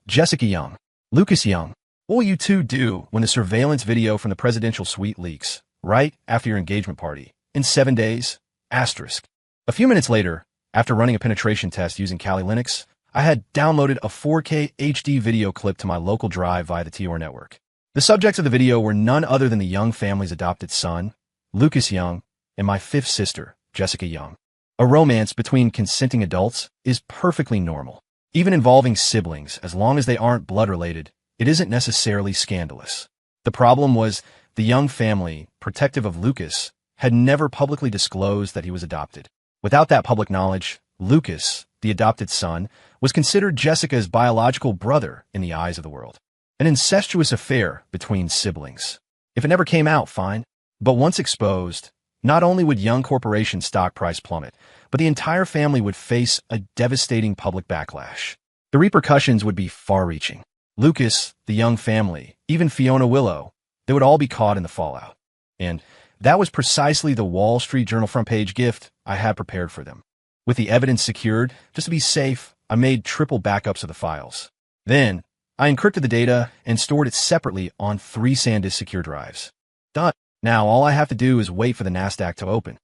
Jessica Young. Lucas Young. What will you two do when the surveillance video from the presidential suite leaks, right after your engagement party, in 7 days? A few minutes later, after running a penetration test using Kali Linux, I had downloaded a 4K HD video clip to my local drive via the TOR network. The subjects of the video were none other than the Young family's adopted son, Lucas Young, and my 5th sister, Jessica Young. A romance between consenting adults is perfectly normal. Even involving siblings, as long as they aren't blood-related, it isn't necessarily scandalous. The problem was the Young family, protective of Lucas, had never publicly disclosed that he was adopted. Without that public knowledge, Lucas, the adopted son, was considered Jessica's biological brother in the eyes of the world. An incestuous affair between siblings. If it never came out, fine. But once exposed, not only would Young Corporation's stock price plummet, but the entire family would face a devastating public backlash. The repercussions would be far-reaching. Lucas, the Young family, even Fiona Willow, they would all be caught in the fallout. And that was precisely the Wall Street Journal front page gift I had prepared for them. With the evidence secured, just to be safe, I made triple backups of the files. Then, I encrypted the data and stored it separately on 3 SanDisk secure drives. Done. Now all I have to do is wait for the NASDAQ to open.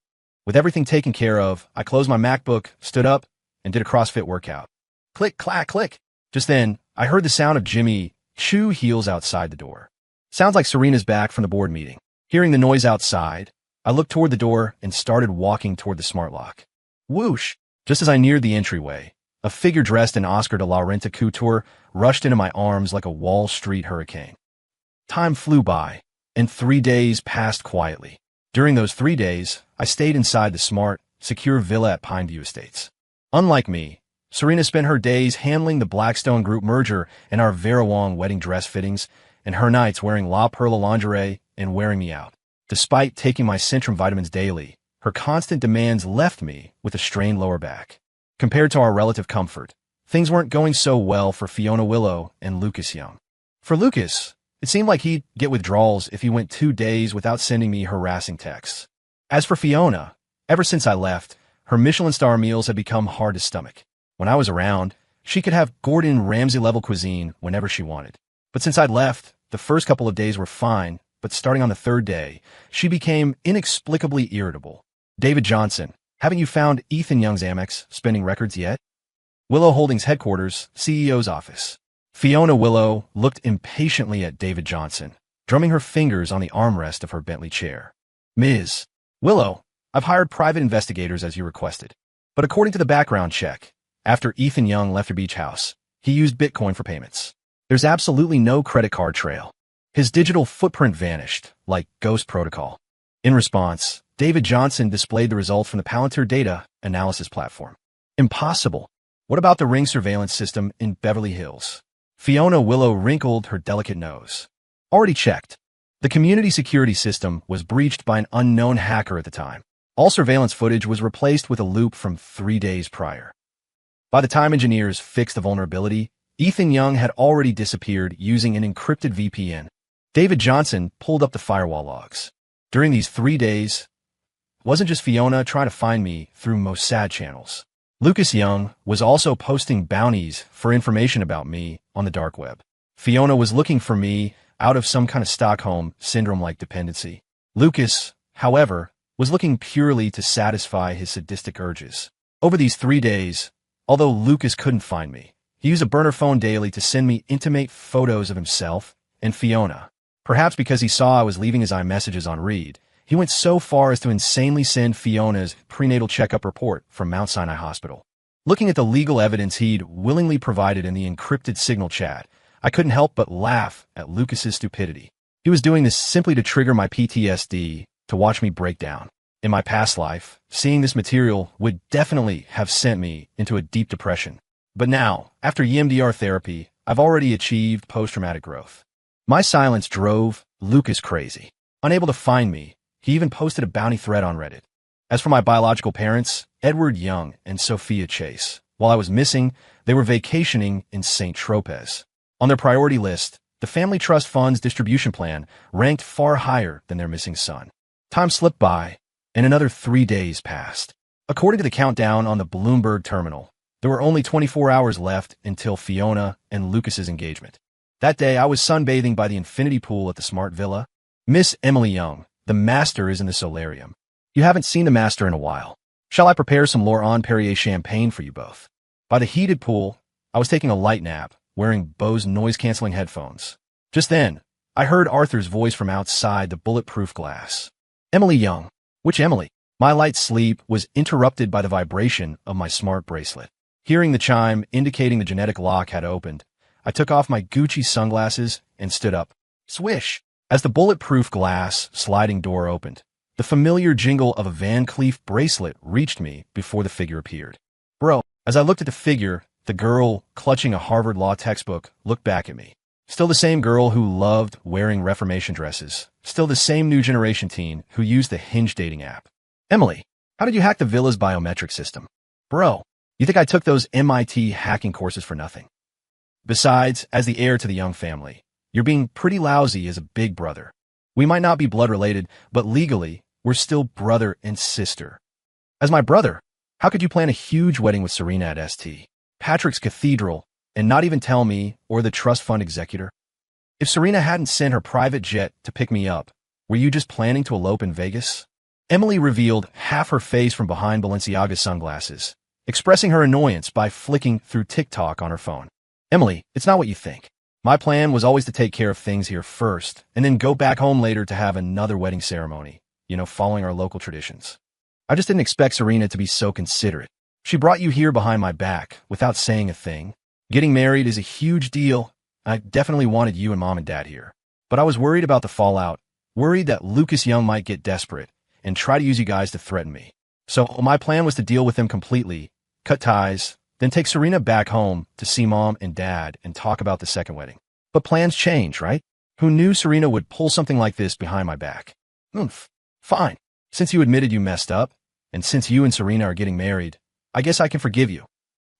With everything taken care of, I closed my MacBook, stood up, and did a CrossFit workout. Click, clack, click. Just then, I heard the sound of Jimmy chew heels outside the door. Sounds like Serena's back from the board meeting. Hearing the noise outside, I looked toward the door and started walking toward the smart lock. Whoosh! Just as I neared the entryway, a figure dressed in Oscar de la Renta couture rushed into my arms like a Wall Street hurricane. Time flew by, and 3 days passed quietly. During those 3 days, I stayed inside the smart, secure villa at Pineview Estates. Unlike me, Serena spent her days handling the Blackstone Group merger and our Vera Wang wedding dress fittings, and her nights wearing La Perla lingerie and wearing me out. Despite taking my Centrum vitamins daily, her constant demands left me with a strained lower back. Compared to our relative comfort, things weren't going so well for Fiona Willow and Lucas Young. For Lucas, it seemed like he'd get withdrawals if he went 2 days without sending me harassing texts. As for Fiona, ever since I left, her Michelin star meals had become hard to stomach. When I was around, she could have Gordon Ramsay-level cuisine whenever she wanted. But since I'd left, the first couple of days were fine, but starting on the 3rd day, she became inexplicably irritable. David Johnson, haven't you found Ethan Young's Amex spending records yet? Willow Holdings headquarters, CEO's office. Fiona Willow looked impatiently at David Johnson, drumming her fingers on the armrest of her Bentley chair. Ms. Willow, I've hired private investigators as you requested. But according to the background check, after Ethan Young left your beach house, he used Bitcoin for payments. There's absolutely no credit card trail. His digital footprint vanished, like Ghost Protocol. In response, David Johnson displayed the results from the Palantir data analysis platform. Impossible. What about the ring surveillance system in Beverly Hills? Fiona Willow wrinkled her delicate nose. Already checked. The community security system was breached by an unknown hacker at the time. All surveillance footage was replaced with a loop from 3 days prior. By the time engineers fixed the vulnerability, Ethan Young had already disappeared using an encrypted VPN. David Johnson pulled up the firewall logs. During these 3 days, it wasn't just Fiona trying to find me through Mossad channels. Lucas Young was also posting bounties for information about me on the dark web. Fiona was looking for me out of some kind of Stockholm Syndrome-like dependency. Lucas, however, was looking purely to satisfy his sadistic urges. Over these 3 days, although Lucas couldn't find me, he used a burner phone daily to send me intimate photos of himself and Fiona. Perhaps because he saw I was leaving his iMessages on read, he went so far as to insanely send Fiona's prenatal checkup report from Mount Sinai Hospital. Looking at the legal evidence he'd willingly provided in the encrypted Signal chat, I couldn't help but laugh at Lucas's stupidity. He was doing this simply to trigger my PTSD, to watch me break down. In my past life, seeing this material would definitely have sent me into a deep depression. But now, after EMDR therapy, I've already achieved post-traumatic growth. My silence drove Lucas crazy. Unable to find me, he even posted a bounty thread on Reddit. As for my biological parents, Edward Young and Sophia Chase, while I was missing, they were vacationing in St. Tropez. On their priority list, the Family Trust Fund's distribution plan ranked far higher than their missing son. Time slipped by, and another 3 days passed. According to the countdown on the Bloomberg terminal, there were only 24 hours left until Fiona and Lucas's engagement. That day, I was sunbathing by the infinity pool at the Smart Villa. Miss Emily Young, the master, is in the solarium. You haven't seen the master in a while. Shall I prepare some Laurent Perrier champagne for you both? By the heated pool, I was taking a light nap, wearing Bose noise-canceling headphones. Just then, I heard Arthur's voice from outside the bulletproof glass. Emily Young. Which Emily? My light sleep was interrupted by the vibration of my smart bracelet. Hearing the chime indicating the genetic lock had opened, I took off my Gucci sunglasses and stood up. Swish! As the bulletproof glass sliding door opened, the familiar jingle of a Van Cleef bracelet reached me before the figure appeared. Bro, as I looked at the figure, the girl clutching a Harvard Law textbook looked back at me. Still the same girl who loved wearing Reformation dresses. Still the same new generation teen who used the Hinge dating app. Emily, how did you hack the villa's biometric system? Bro, you think I took those MIT hacking courses for nothing? Besides, as the heir to the Young family, you're being pretty lousy as a big brother. We might not be blood related, but legally, we're still brother and sister. As my brother, how could you plan a huge wedding with Serena at St. Patrick's Cathedral and not even tell me or the trust fund executor? If Serena hadn't sent her private jet to pick me up, Were you just planning to elope in Vegas? Emily revealed half her face from behind Balenciaga's sunglasses, expressing her annoyance by flicking through TikTok on her phone. Emily, it's not what you think. My plan was always to take care of things here first, and then go back home later to have another wedding ceremony, following our local traditions. I just didn't expect Serena to be so considerate. She brought you here behind my back, without saying a thing. Getting married is a huge deal. I definitely wanted you and Mom and Dad here. But I was worried about the fallout, worried that Lucas Young might get desperate and try to use you guys to threaten me. So my plan was to deal with him completely, cut ties, then take Serena back home to see Mom and Dad and talk about the second wedding. But plans change, right? Who knew Serena would pull something like this behind my back? Fine. Since you admitted you messed up, and since you and Serena are getting married, I guess I can forgive you.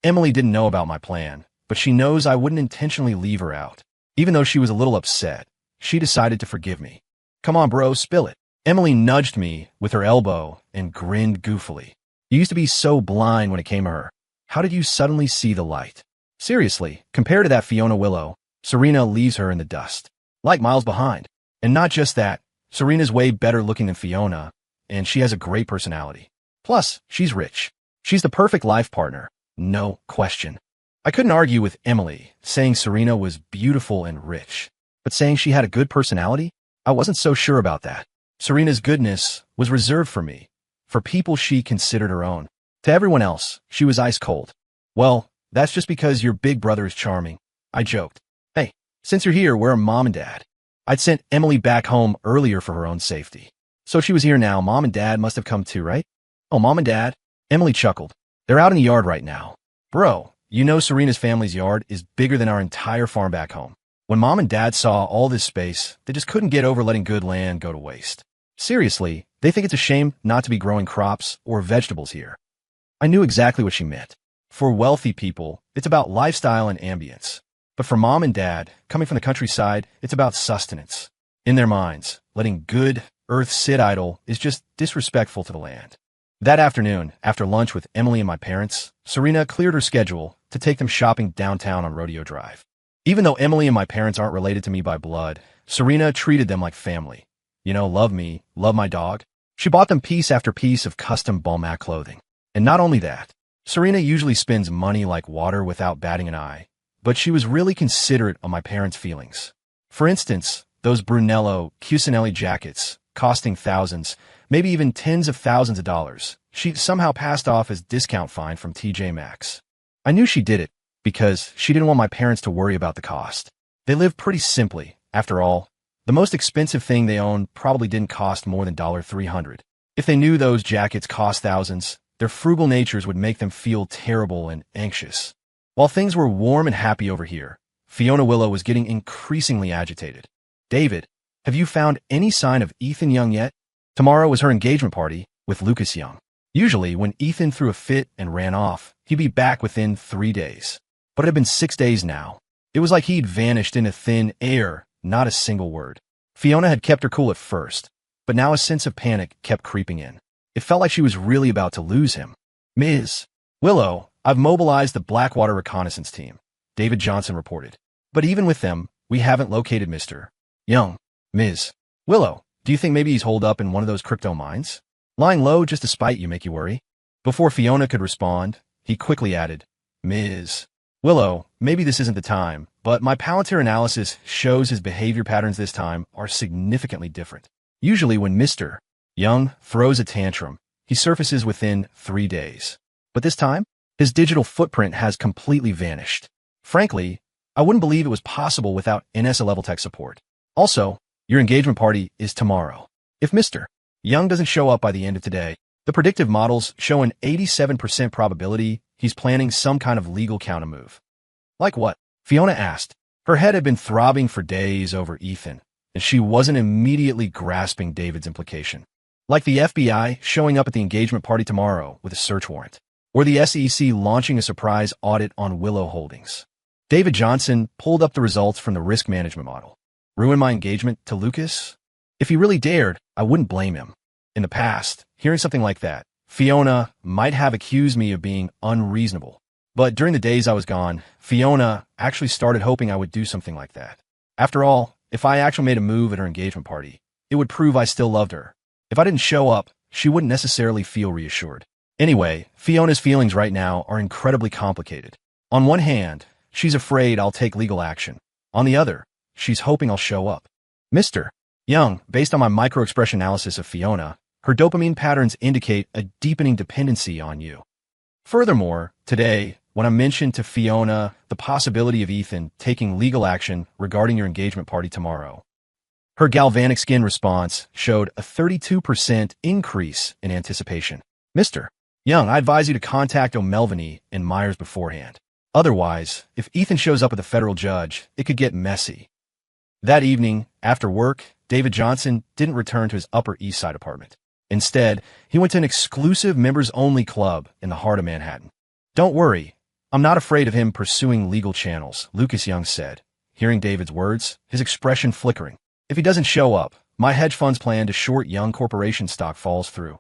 Emily didn't know about my plan, but she knows I wouldn't intentionally leave her out. Even though she was a little upset, she decided to forgive me. Come on, bro, spill it. Emily nudged me with her elbow and grinned goofily. You used to be so blind when it came to her. How did you suddenly see the light? Seriously, compared to that Fiona Willow, Serena leaves her in the dust, like miles behind. And not just that, Serena's way better looking than Fiona, and she has a great personality. Plus, she's rich. She's the perfect life partner, no question. I couldn't argue with Emily, saying Serena was beautiful and rich, but saying she had a good personality? I wasn't so sure about that. Serena's goodness was reserved for me, for people she considered her own. To everyone else, she was ice cold. Well, that's just because your big brother is charming. I joked. Hey, since you're here, where are Mom and Dad? I'd sent Emily back home earlier for her own safety. So she was here now. Mom and Dad must have come too, right? Oh, Mom and Dad? Emily chuckled. They're out in the yard right now. Bro, you know Serena's family's yard is bigger than our entire farm back home. When Mom and Dad saw all this space, they just couldn't get over letting good land go to waste. Seriously, they think it's a shame not to be growing crops or vegetables here. I knew exactly what she meant. For wealthy people, it's about lifestyle and ambience. But for Mom and Dad, coming from the countryside, it's about sustenance. In their minds, letting good earth sit idle is just disrespectful to the land. That afternoon, after lunch with Emily and my parents, Serena cleared her schedule to take them shopping downtown on Rodeo Drive. Even though Emily and my parents aren't related to me by blood, Serena treated them like family. Love me, love my dog. She bought them piece after piece of custom Balmac clothing. And not only that, Serena usually spends money like water without batting an eye, but she was really considerate of my parents' feelings. For instance, those Brunello Cucinelli jackets, costing thousands, maybe even tens of thousands of dollars, she somehow passed off as discount fine from TJ Maxx. I knew she did it because she didn't want my parents to worry about the cost. They live pretty simply. After all, the most expensive thing they own probably didn't cost more than $300. If they knew those jackets cost thousands, their frugal natures would make them feel terrible and anxious. While things were warm and happy over here, Fiona Willow was getting increasingly agitated. David, have you found any sign of Ethan Young yet? Tomorrow was her engagement party with Lucas Young. Usually, when Ethan threw a fit and ran off, he'd be back within 3 days. But it had been 6 days now. It was like he'd vanished into thin air, not a single word. Fiona had kept her cool at first, but now a sense of panic kept creeping in. It felt like she was really about to lose him. Ms. Willow, I've mobilized the Blackwater reconnaissance team, David Johnson reported. But even with them, we haven't located Mr. Young. Ms. Willow, do you think maybe he's holed up in one of those crypto mines? Lying low just to spite you make you worry? Before Fiona could respond, he quickly added, Ms. Willow, maybe this isn't the time, but my Palantir analysis shows his behavior patterns this time are significantly different. Usually when Mr. Young throws a tantrum, he surfaces within 3 days. But this time, his digital footprint has completely vanished. Frankly, I wouldn't believe it was possible without NS-level tech support. Also, your engagement party is tomorrow. If Mr. Young doesn't show up by the end of today, the predictive models show an 87% probability he's planning some kind of legal countermove. Like what? Fiona asked. Her head had been throbbing for days over Ethan, and she wasn't immediately grasping David's implication. Like the FBI showing up at the engagement party tomorrow with a search warrant, or the SEC launching a surprise audit on Willow Holdings. David Johnson pulled up the results from the risk management model. Ruin my engagement to Lucas? If he really dared, I wouldn't blame him. In the past, hearing something like that, Fiona might have accused me of being unreasonable. But during the days I was gone, Fiona actually started hoping I would do something like that. After all, if I actually made a move at her engagement party, it would prove I still loved her. If I didn't show up, she wouldn't necessarily feel reassured. Anyway, Fiona's feelings right now are incredibly complicated. On one hand, she's afraid I'll take legal action. On the other, she's hoping I'll show up. Mr. Young, based on my micro-expression analysis of Fiona, her dopamine patterns indicate a deepening dependency on you. Furthermore, today, when I mentioned to Fiona the possibility of Ethan taking legal action regarding your engagement party tomorrow, her galvanic skin response showed a 32% increase in anticipation. Mr. Young, I advise you to contact O'Melveny and Myers beforehand. Otherwise, if Ethan shows up with a federal judge, it could get messy. That evening, after work, David Johnson didn't return to his Upper East Side apartment. Instead, he went to an exclusive members-only club in the heart of Manhattan. Don't worry, I'm not afraid of him pursuing legal channels, Lucas Young said, hearing David's words, his expression flickering. If he doesn't show up, my hedge fund's plan to short Young Corporation stock falls through.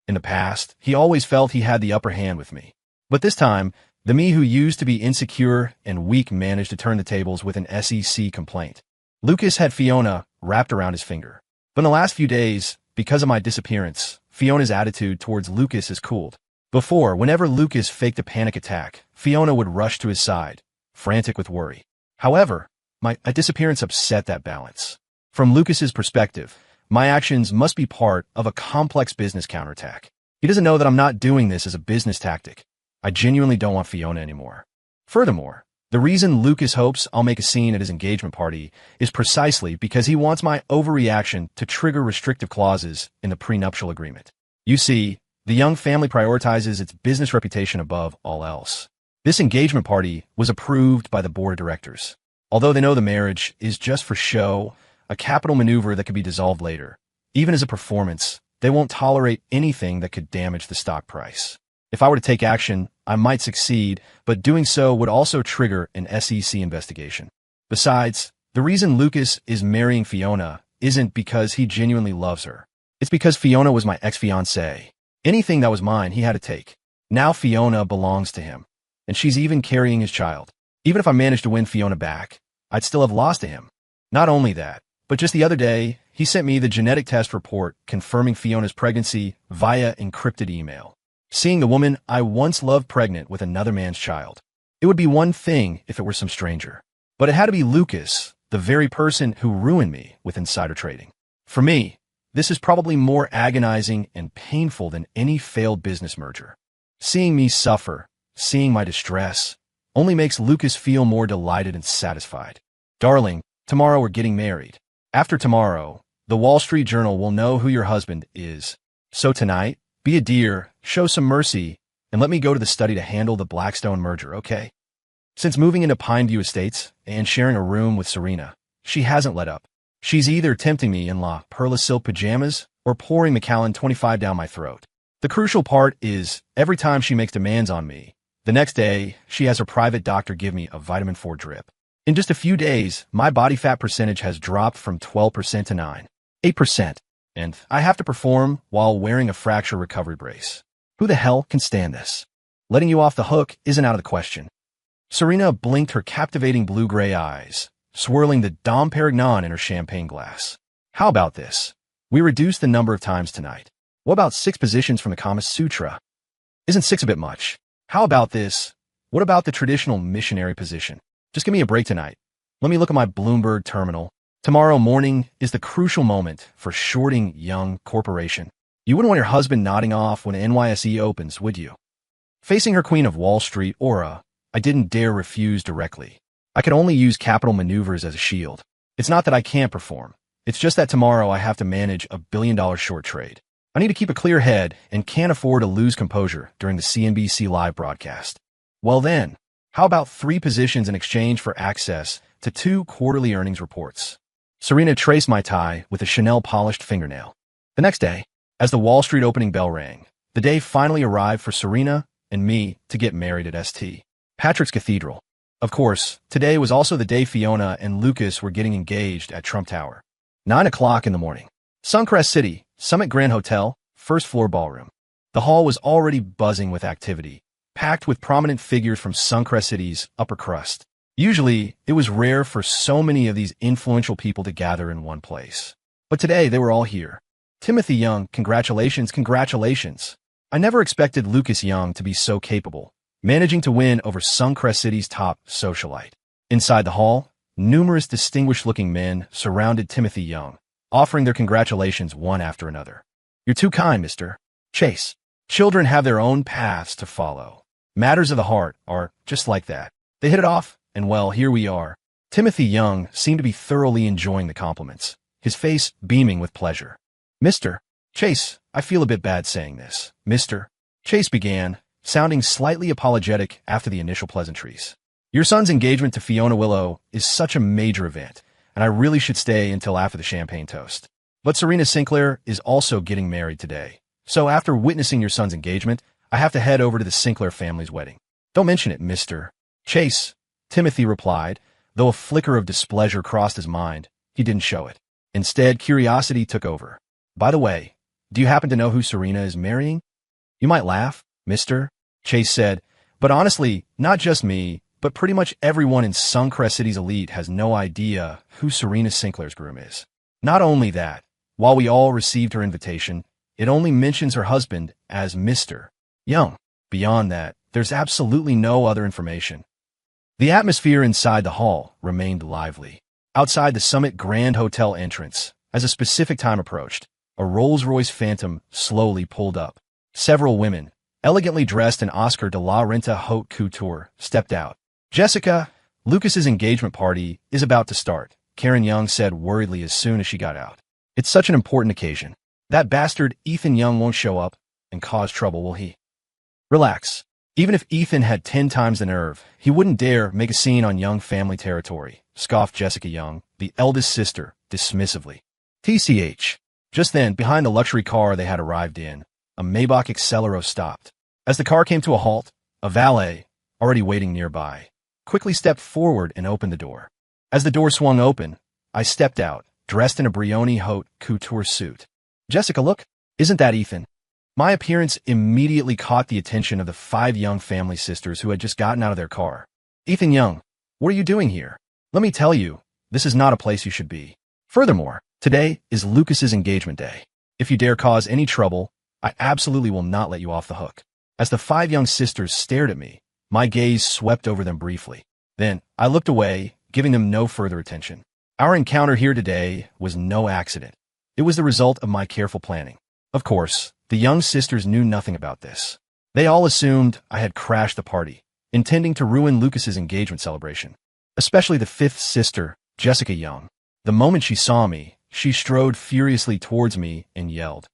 In the past, he always felt he had the upper hand with me. But this time, the me who used to be insecure and weak managed to turn the tables with an SEC complaint. Lucas had Fiona wrapped around his finger. But in the last few days, because of my disappearance, Fiona's attitude towards Lucas has cooled. Before, whenever Lucas faked a panic attack, Fiona would rush to his side, frantic with worry. However, my disappearance upset that balance. From Lucas's perspective, my actions must be part of a complex business counterattack. He doesn't know that I'm not doing this as a business tactic. I genuinely don't want Fiona anymore. Furthermore, the reason Lucas hopes I'll make a scene at his engagement party is precisely because he wants my overreaction to trigger restrictive clauses in the prenuptial agreement. You see, the Young family prioritizes its business reputation above all else. This engagement party was approved by the board of directors. Although they know the marriage is just for show, a capital maneuver that could be dissolved later, even as a performance, they won't tolerate anything that could damage the stock price. If I were to take action, I might succeed, but doing so would also trigger an SEC investigation. Besides, the reason Lucas is marrying Fiona isn't because he genuinely loves her. It's because Fiona was my ex-fiancée. Anything that was mine, he had to take. Now Fiona belongs to him, and she's even carrying his child. Even if I managed to win Fiona back, I'd still have lost to him. Not only that, but just the other day, he sent me the genetic test report confirming Fiona's pregnancy via encrypted email. Seeing the woman I once loved pregnant with another man's child. It would be one thing if it were some stranger. But it had to be Lucas, the very person who ruined me with insider trading. For me, this is probably more agonizing and painful than any failed business merger. Seeing me suffer, seeing my distress, only makes Lucas feel more delighted and satisfied. Darling, tomorrow we're getting married. After tomorrow, the Wall Street Journal will know who your husband is. So tonight, be a dear, show some mercy, and let me go to the study to handle the Blackstone merger, okay? Since moving into Pineview Estates and sharing a room with Serena, she hasn't let up. She's either tempting me in La Perla silk pajamas or pouring Macallan 25 down my throat. The crucial part is, every time she makes demands on me, the next day, she has her private doctor give me a vitamin 4 drip. In just a few days, my body fat percentage has dropped from 12% to 8%, and I have to perform while wearing a fracture recovery brace. Who the hell can stand this? Letting you off the hook isn't out of the question. Serena blinked her captivating blue-gray eyes, swirling the Dom Perignon in her champagne glass. How about this? We reduced the number of times tonight. What about 6 positions from the Kama Sutra? Isn't 6 a bit much? How about this? What about the traditional missionary position? Just give me a break tonight. Let me look at my Bloomberg terminal. Tomorrow morning is the crucial moment for shorting Young Corporation. You wouldn't want your husband nodding off when NYSE opens, would you? Facing her Queen of Wall Street aura, I didn't dare refuse directly. I could only use capital maneuvers as a shield. It's not that I can't perform. It's just that tomorrow I have to manage a billion-dollar short trade. I need to keep a clear head and can't afford to lose composure during the CNBC live broadcast. Well then, how about 3 positions in exchange for access to 2 quarterly earnings reports? Serena traced my tie with a Chanel polished fingernail. The next day, as the Wall Street opening bell rang, the day finally arrived for Serena and me to get married at St. Patrick's Cathedral. Of course, today was also the day Fiona and Lucas were getting engaged at Trump Tower. 9 o'clock in the morning. Suncrest City, Summit Grand Hotel, first floor ballroom. The hall was already buzzing with activity, packed with prominent figures from Suncrest City's upper crust. Usually, it was rare for so many of these influential people to gather in one place. But today they were all here. Timothy Young, congratulations, congratulations. I never expected Lucas Young to be so capable, managing to win over Suncrest City's top socialite. Inside the hall, numerous distinguished-looking men surrounded Timothy Young, offering their congratulations one after another. You're too kind, Mr. Chase. Children have their own paths to follow. Matters of the heart are just like that. They hit it off, and well, here we are. Timothy Young seemed to be thoroughly enjoying the compliments, his face beaming with pleasure. Mr. Chase, I feel a bit bad saying this. Mr. Chase began, sounding slightly apologetic after the initial pleasantries. Your son's engagement to Fiona Willow is such a major event, and I really should stay until after the champagne toast. But Serena Sinclair is also getting married today. So after witnessing your son's engagement, I have to head over to the Sinclair family's wedding. Don't mention it, Mr. Chase, Timothy replied, though a flicker of displeasure crossed his mind. He didn't show it. Instead, curiosity took over. By the way, do you happen to know who Serena is marrying? You might laugh, Mr. Chase said, but honestly, not just me, but pretty much everyone in Suncrest City's elite has no idea who Serena Sinclair's groom is. Not only that, while we all received her invitation, it only mentions her husband as Mr. Young. Beyond that, there's absolutely no other information. The atmosphere inside the hall remained lively. Outside the Summit Grand Hotel entrance, as a specific time approached, a Rolls-Royce Phantom slowly pulled up. Several women, elegantly dressed in Oscar de la Renta haute couture, stepped out. Jessica, Lucas's engagement party is about to start, Karen Young said worriedly as soon as she got out. It's such an important occasion. That bastard Ethan Young won't show up and cause trouble, will he? Relax. Even if Ethan had 10 times the nerve, he wouldn't dare make a scene on Young family territory, scoffed Jessica Young, the eldest sister, dismissively. TCH. Just then, behind the luxury car they had arrived in, a Maybach Accelero stopped. As the car came to a halt, a valet, already waiting nearby, quickly stepped forward and opened the door. As the door swung open, I stepped out, dressed in a Brioni haute couture suit. Jessica, look, isn't that Ethan? My appearance immediately caught the attention of the 5 Young family sisters who had just gotten out of their car. Ethan Young, what are you doing here? Let me tell you, this is not a place you should be. Furthermore, today is Lucas's engagement day. If you dare cause any trouble, I absolutely will not let you off the hook. As the 5 young sisters stared at me, my gaze swept over them briefly. Then, I looked away, giving them no further attention. Our encounter here today was no accident. It was the result of my careful planning. Of course, the young sisters knew nothing about this. They all assumed I had crashed the party, intending to ruin Lucas's engagement celebration. Especially the 5th sister, Jessica Young. The moment she saw me, she strode furiously towards me and yelled,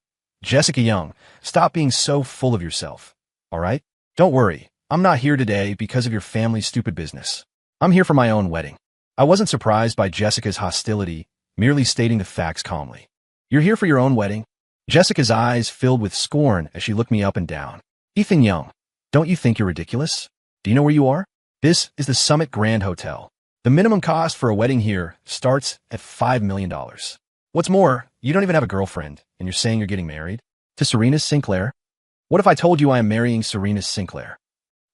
Jessica Young, stop being so full of yourself. All right? Don't worry, I'm not here today because of your family's stupid business. I'm here for my own wedding. I wasn't surprised by Jessica's hostility, merely stating the facts calmly. You're here for your own wedding? Jessica's eyes filled with scorn as she looked me up and down. Ethan Young, don't you think you're ridiculous? Do you know where you are? This is the Summit Grand Hotel. The minimum cost for a wedding here starts at $5 million. What's more, you don't even have a girlfriend, and you're saying you're getting married? To Serena Sinclair? What if I told you I am marrying Serena Sinclair?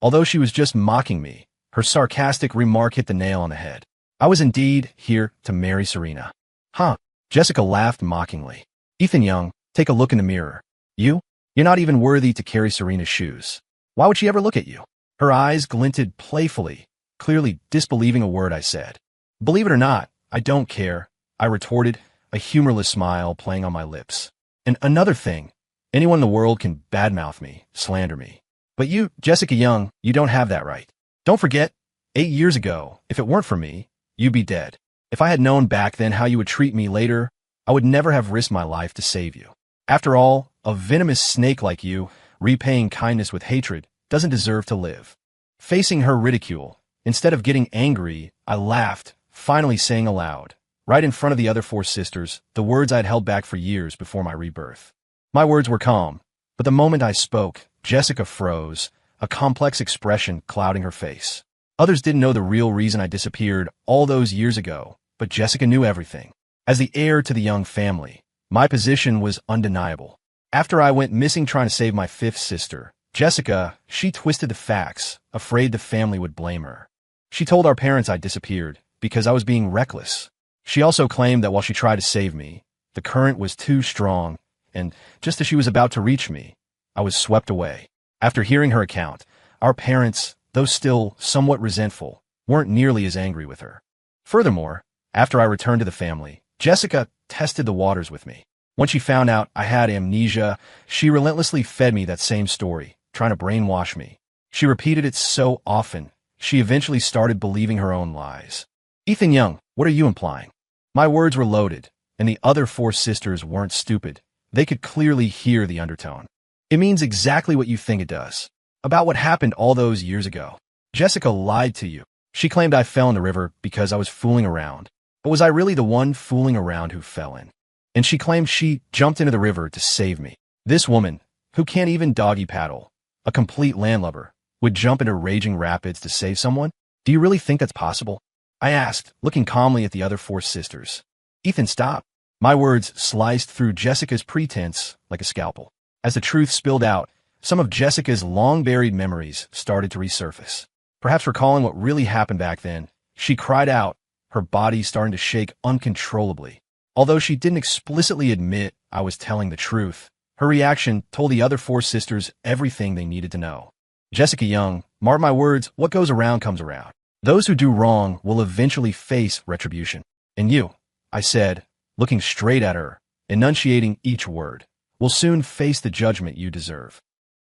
Although she was just mocking me, her sarcastic remark hit the nail on the head. I was indeed here to marry Serena. Huh? Jessica laughed mockingly. Ethan Young, take a look in the mirror. You're not even worthy to carry Serena's shoes. Why would she ever look at you? Her eyes glinted playfully, clearly disbelieving a word I said. Believe it or not, I don't care, I retorted, a humorless smile playing on my lips. And another thing, anyone in the world can badmouth me, slander me. But you, Jessica Young, you don't have that right. Don't forget, 8 years ago, if it weren't for me, you'd be dead. If I had known back then how you would treat me later, I would never have risked my life to save you. After all, a venomous snake like you, repaying kindness with hatred, doesn't deserve to live. Facing her ridicule, instead of getting angry, I laughed, finally saying aloud, right in front of the other 4 sisters, the words I had held back for years before my rebirth. My words were calm, but the moment I spoke, Jessica froze, a complex expression clouding her face. Others didn't know the real reason I disappeared all those years ago, but Jessica knew everything. As the heir to the Young family, my position was undeniable. After I went missing trying to save my 5th sister, Jessica, she twisted the facts, afraid the family would blame her. She told our parents I disappeared because I was being reckless. She also claimed that while she tried to save me, The current was too strong, and just as she was about to reach me, I was swept away. After hearing her account, our parents, though still somewhat resentful, weren't nearly as angry with her. Furthermore, after I returned to the family, Jessica tested the waters with me. When she found out I had amnesia, she relentlessly fed me that same story, trying to brainwash me. She repeated it so often, she eventually started believing her own lies. Ethan Young, what are you implying? My words were loaded, and the other four sisters weren't stupid. They could clearly hear the undertone. It means exactly what you think it does. About what happened all those years ago. Jessica lied to you. She claimed I fell in the river because I was fooling around. But was I really the one fooling around who fell in? And she claimed she jumped into the river to save me. This woman, who can't even doggy paddle, a complete landlubber, would jump into raging rapids to save someone? Do you really think that's possible? I asked, looking calmly at the other four sisters. Ethan, stop. My words sliced through Jessica's pretense like a scalpel. As the truth spilled out, some of Jessica's long-buried memories started to resurface. Perhaps recalling what really happened back then, she cried out, her body starting to shake uncontrollably. Although she didn't explicitly admit I was telling the truth, her reaction told the other four sisters everything they needed to know. Jessica Young, mark my words, what goes around comes around. Those who do wrong will eventually face retribution. And you, I said, looking straight at her, enunciating each word, will soon face the judgment you deserve.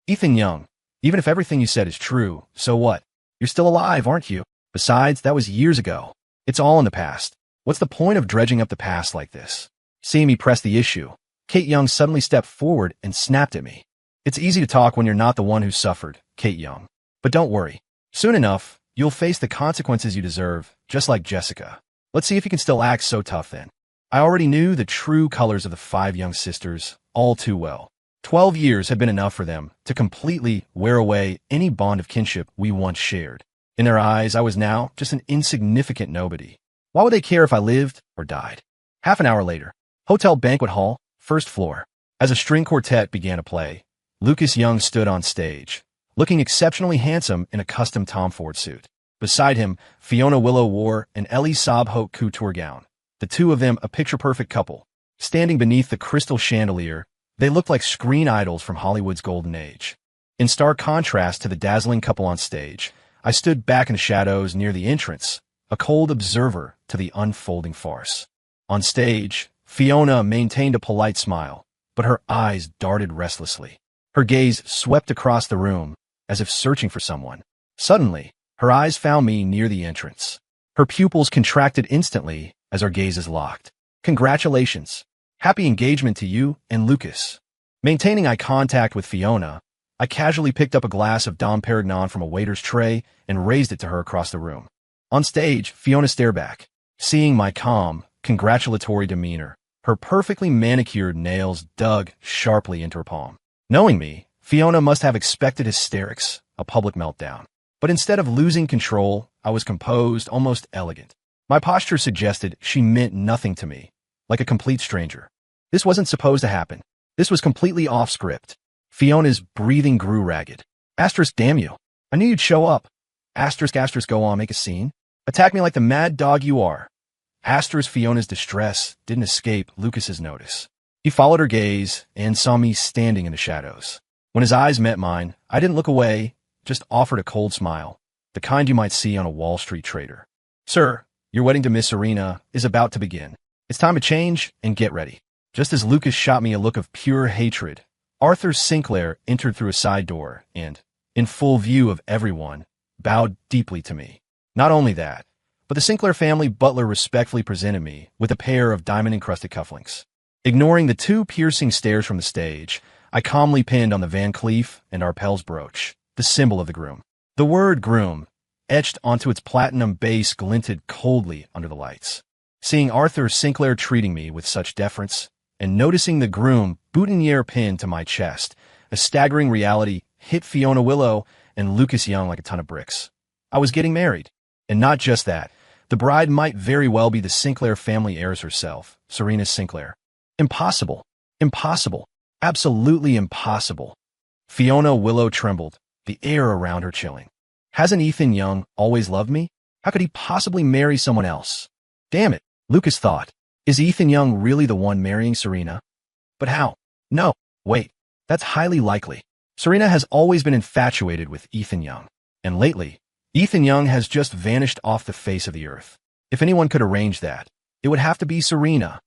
Ethan Young, even if everything you said is true, so what? You're still alive, aren't you? Besides, that was years ago. It's all in the past. What's the point of dredging up the past like this? Seeing me press the issue, Kate Young suddenly stepped forward and snapped at me. It's easy to talk when you're not the one who suffered, Kate Young. But don't worry. Soon enough, you'll face the consequences you deserve, just like Jessica. Let's see if you can still act so tough then. I already knew the true colors of the five young sisters all too well. 12 years had been enough for them to completely wear away any bond of kinship we once shared. In their eyes, I was now just an insignificant nobody. Why would they care if I lived or died? Half an hour later, hotel banquet hall, first floor. As a string quartet began to play, Lucas Young stood on stage, looking exceptionally handsome in a custom Tom Ford suit. Beside him, Fiona Willow wore an englishsub haute couture gown. The two of them a picture-perfect couple. Standing beneath the crystal chandelier, they looked like screen idols from Hollywood's golden age. In stark contrast to the dazzling couple on stage, I stood back in the shadows near the entrance, a cold observer to the unfolding farce. On stage, Fiona maintained a polite smile, but her eyes darted restlessly. Her gaze swept across the room, as if searching for someone. Suddenly, her eyes found me near the entrance. Her pupils contracted instantly as our gazes locked. Congratulations. Happy engagement to you and Lucas. Maintaining eye contact with Fiona, I casually picked up a glass of Dom Perignon from a waiter's tray and raised it to her across the room. On stage, Fiona stared back, seeing my calm, congratulatory demeanor. Her perfectly manicured nails dug sharply into her palm. Knowing me, Fiona must have expected hysterics, a public meltdown. But instead of losing control, I was composed, almost elegant. My posture suggested she meant nothing to me, like a complete stranger. This wasn't supposed to happen. This was completely off script. Fiona's breathing grew ragged. Asterisk, damn you. I knew you'd show up. Asterisk, asterisk, go on, make a scene. Attack me like the mad dog you are. Asterisk, Fiona's distress didn't escape Lucas's notice. He followed her gaze and saw me standing in the shadows. When his eyes met mine, I didn't look away, just offered a cold smile, the kind you might see on a Wall Street trader. Sir, your wedding to Miss Serena is about to begin. It's time to change and get ready. Just as Lucas shot me a look of pure hatred, Arthur Sinclair entered through a side door and, in full view of everyone, bowed deeply to me. Not only that, but the Sinclair family butler respectfully presented me with a pair of diamond-encrusted cufflinks. Ignoring the two piercing stares from the stage, I calmly pinned on the Van Cleef and Arpels brooch, the symbol of the groom. The word groom, etched onto its platinum base, glinted coldly under the lights. Seeing Arthur Sinclair treating me with such deference, and noticing the groom boutonniere pinned to my chest, a staggering reality hit Fiona Willow and Lucas Young like a ton of bricks. I was getting married. And not just that, the bride might very well be the Sinclair family heiress herself, Serena Sinclair. Impossible. Impossible. Absolutely impossible. Fiona Willow trembled, the air around her chilling. Hasn't Ethan Young always loved me? How could he possibly marry someone else? Damn it, Lucas thought. Is Ethan Young really the one marrying Serena? But how? No, wait, that's highly likely. Serena has always been infatuated with Ethan Young, and lately, Ethan Young has just vanished off the face of the earth. If anyone could arrange that, it would have to be Serena.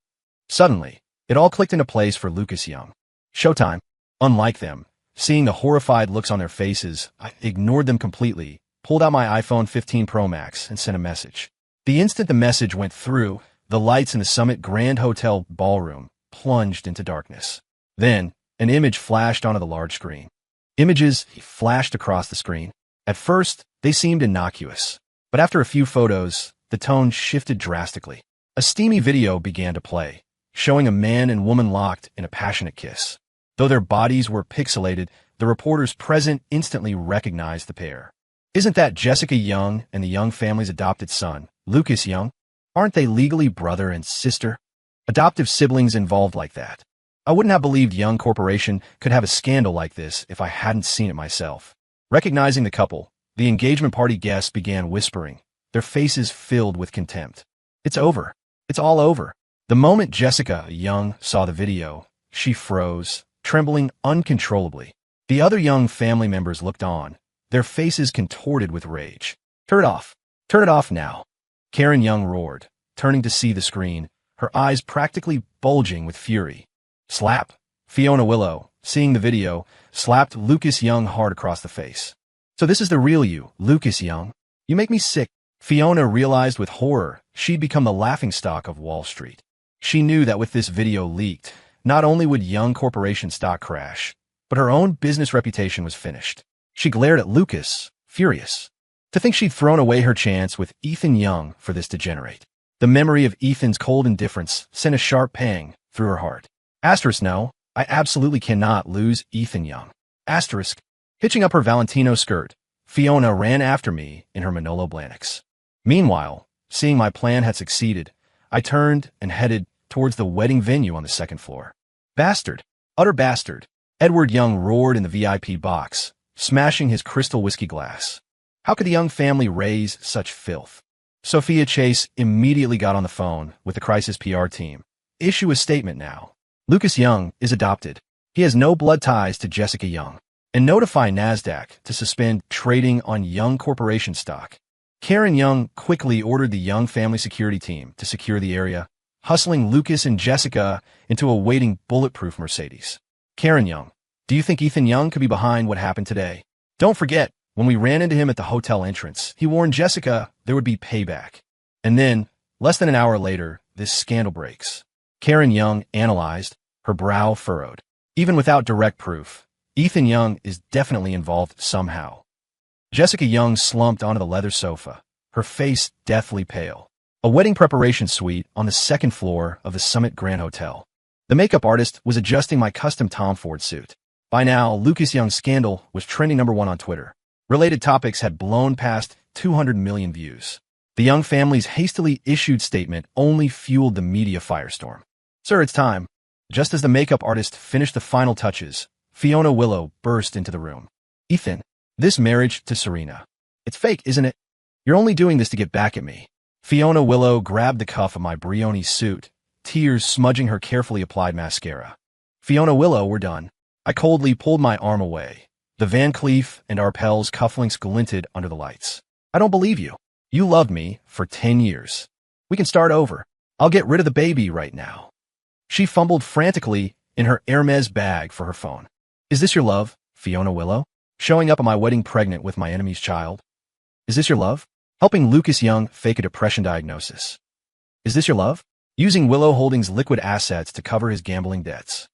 Suddenly, it all clicked into place for Lucas Young. Showtime. Unlike them, seeing the horrified looks on their faces, I ignored them completely, pulled out my iPhone 15 Pro Max, and sent a message. The instant the message went through, the lights in the Summit Grand Hotel ballroom plunged into darkness. Then, an image flashed onto the large screen. Images flashed across the screen. At first, they seemed innocuous. But after a few photos, the tone shifted drastically. A steamy video began to play, showing a man and woman locked in a passionate kiss. Though their bodies were pixelated, the reporters present instantly recognized the pair. Isn't that Jessica Young and the Young family's adopted son, Lucas Young? Aren't they legally brother and sister? Adoptive siblings involved like that. I wouldn't have believed Young Corporation could have a scandal like this if I hadn't seen it myself. Recognizing the couple, the engagement party guests began whispering, their faces filled with contempt. It's over. It's all over. The moment Jessica Young saw the video, she froze, trembling uncontrollably. The other Young family members looked on, their faces contorted with rage. Turn it off. Turn it off now. Karen Young roared, turning to see the screen, her eyes practically bulging with fury. Slap. Fiona Willow, seeing the video, slapped Lucas Young hard across the face. So this is the real you, Lucas Young. You make me sick. Fiona realized with horror she'd become the laughingstock of Wall Street. She knew that with this video leaked, not only would Young Corporation stock crash, but her own business reputation was finished. She glared at Lucas, furious. To think she'd thrown away her chance with Ethan Young for this degenerate. The memory of Ethan's cold indifference sent a sharp pang through her heart. Asterisk no, I absolutely cannot lose Ethan Young. Asterisk. Hitching up her Valentino skirt, Fiona ran after me in her Manolo Blahniks. Meanwhile, seeing my plan had succeeded, I turned and headed towards the wedding venue on the second floor. Bastard. Utter bastard. Edward Young roared in the VIP box, smashing his crystal whiskey glass. How could the Young family raise such filth? Sophia Chase immediately got on the phone with the crisis PR team. Issue a statement now. Lucas Young is adopted. He has no blood ties to Jessica Young. And notify NASDAQ to suspend trading on Young Corporation stock. Karen Young quickly ordered the Young family security team to secure the area, hustling Lucas and Jessica into a waiting bulletproof Mercedes. Karen Young, do you think Ethan Young could be behind what happened today? Don't forget, when we ran into him at the hotel entrance, he warned Jessica there would be payback. And then, less than an hour later, this scandal breaks. Karen Young analyzed, her brow furrowed. Even without direct proof, Ethan Young is definitely involved somehow. Jessica Young slumped onto the leather sofa, her face deathly pale. A wedding preparation suite on the second floor of the Summit Grand Hotel. The makeup artist was adjusting my custom Tom Ford suit. By now, Lucas Young's scandal was trending #1 on Twitter. Related topics had blown past 200 million views. The Young family's hastily issued statement only fueled the media firestorm. Sir, it's time. Just as the makeup artist finished the final touches, Fiona Willow burst into the room. Ethan, this marriage to Serena. It's fake, isn't it? You're only doing this to get back at me. Fiona Willow grabbed the cuff of my Brioni suit, tears smudging her carefully applied mascara. Fiona Willow, we're done. I coldly pulled my arm away. The Van Cleef and Arpels cufflinks glinted under the lights. I don't believe you. You loved me for 10 years. We can start over. I'll get rid of the baby right now. She fumbled frantically in her Hermes bag for her phone. Is this your love, Fiona Willow? Showing up at my wedding pregnant with my enemy's child? Is this your love? Helping Lucas Young fake a depression diagnosis? Is this your love? Using Willow Holdings' liquid assets to cover his gambling debts?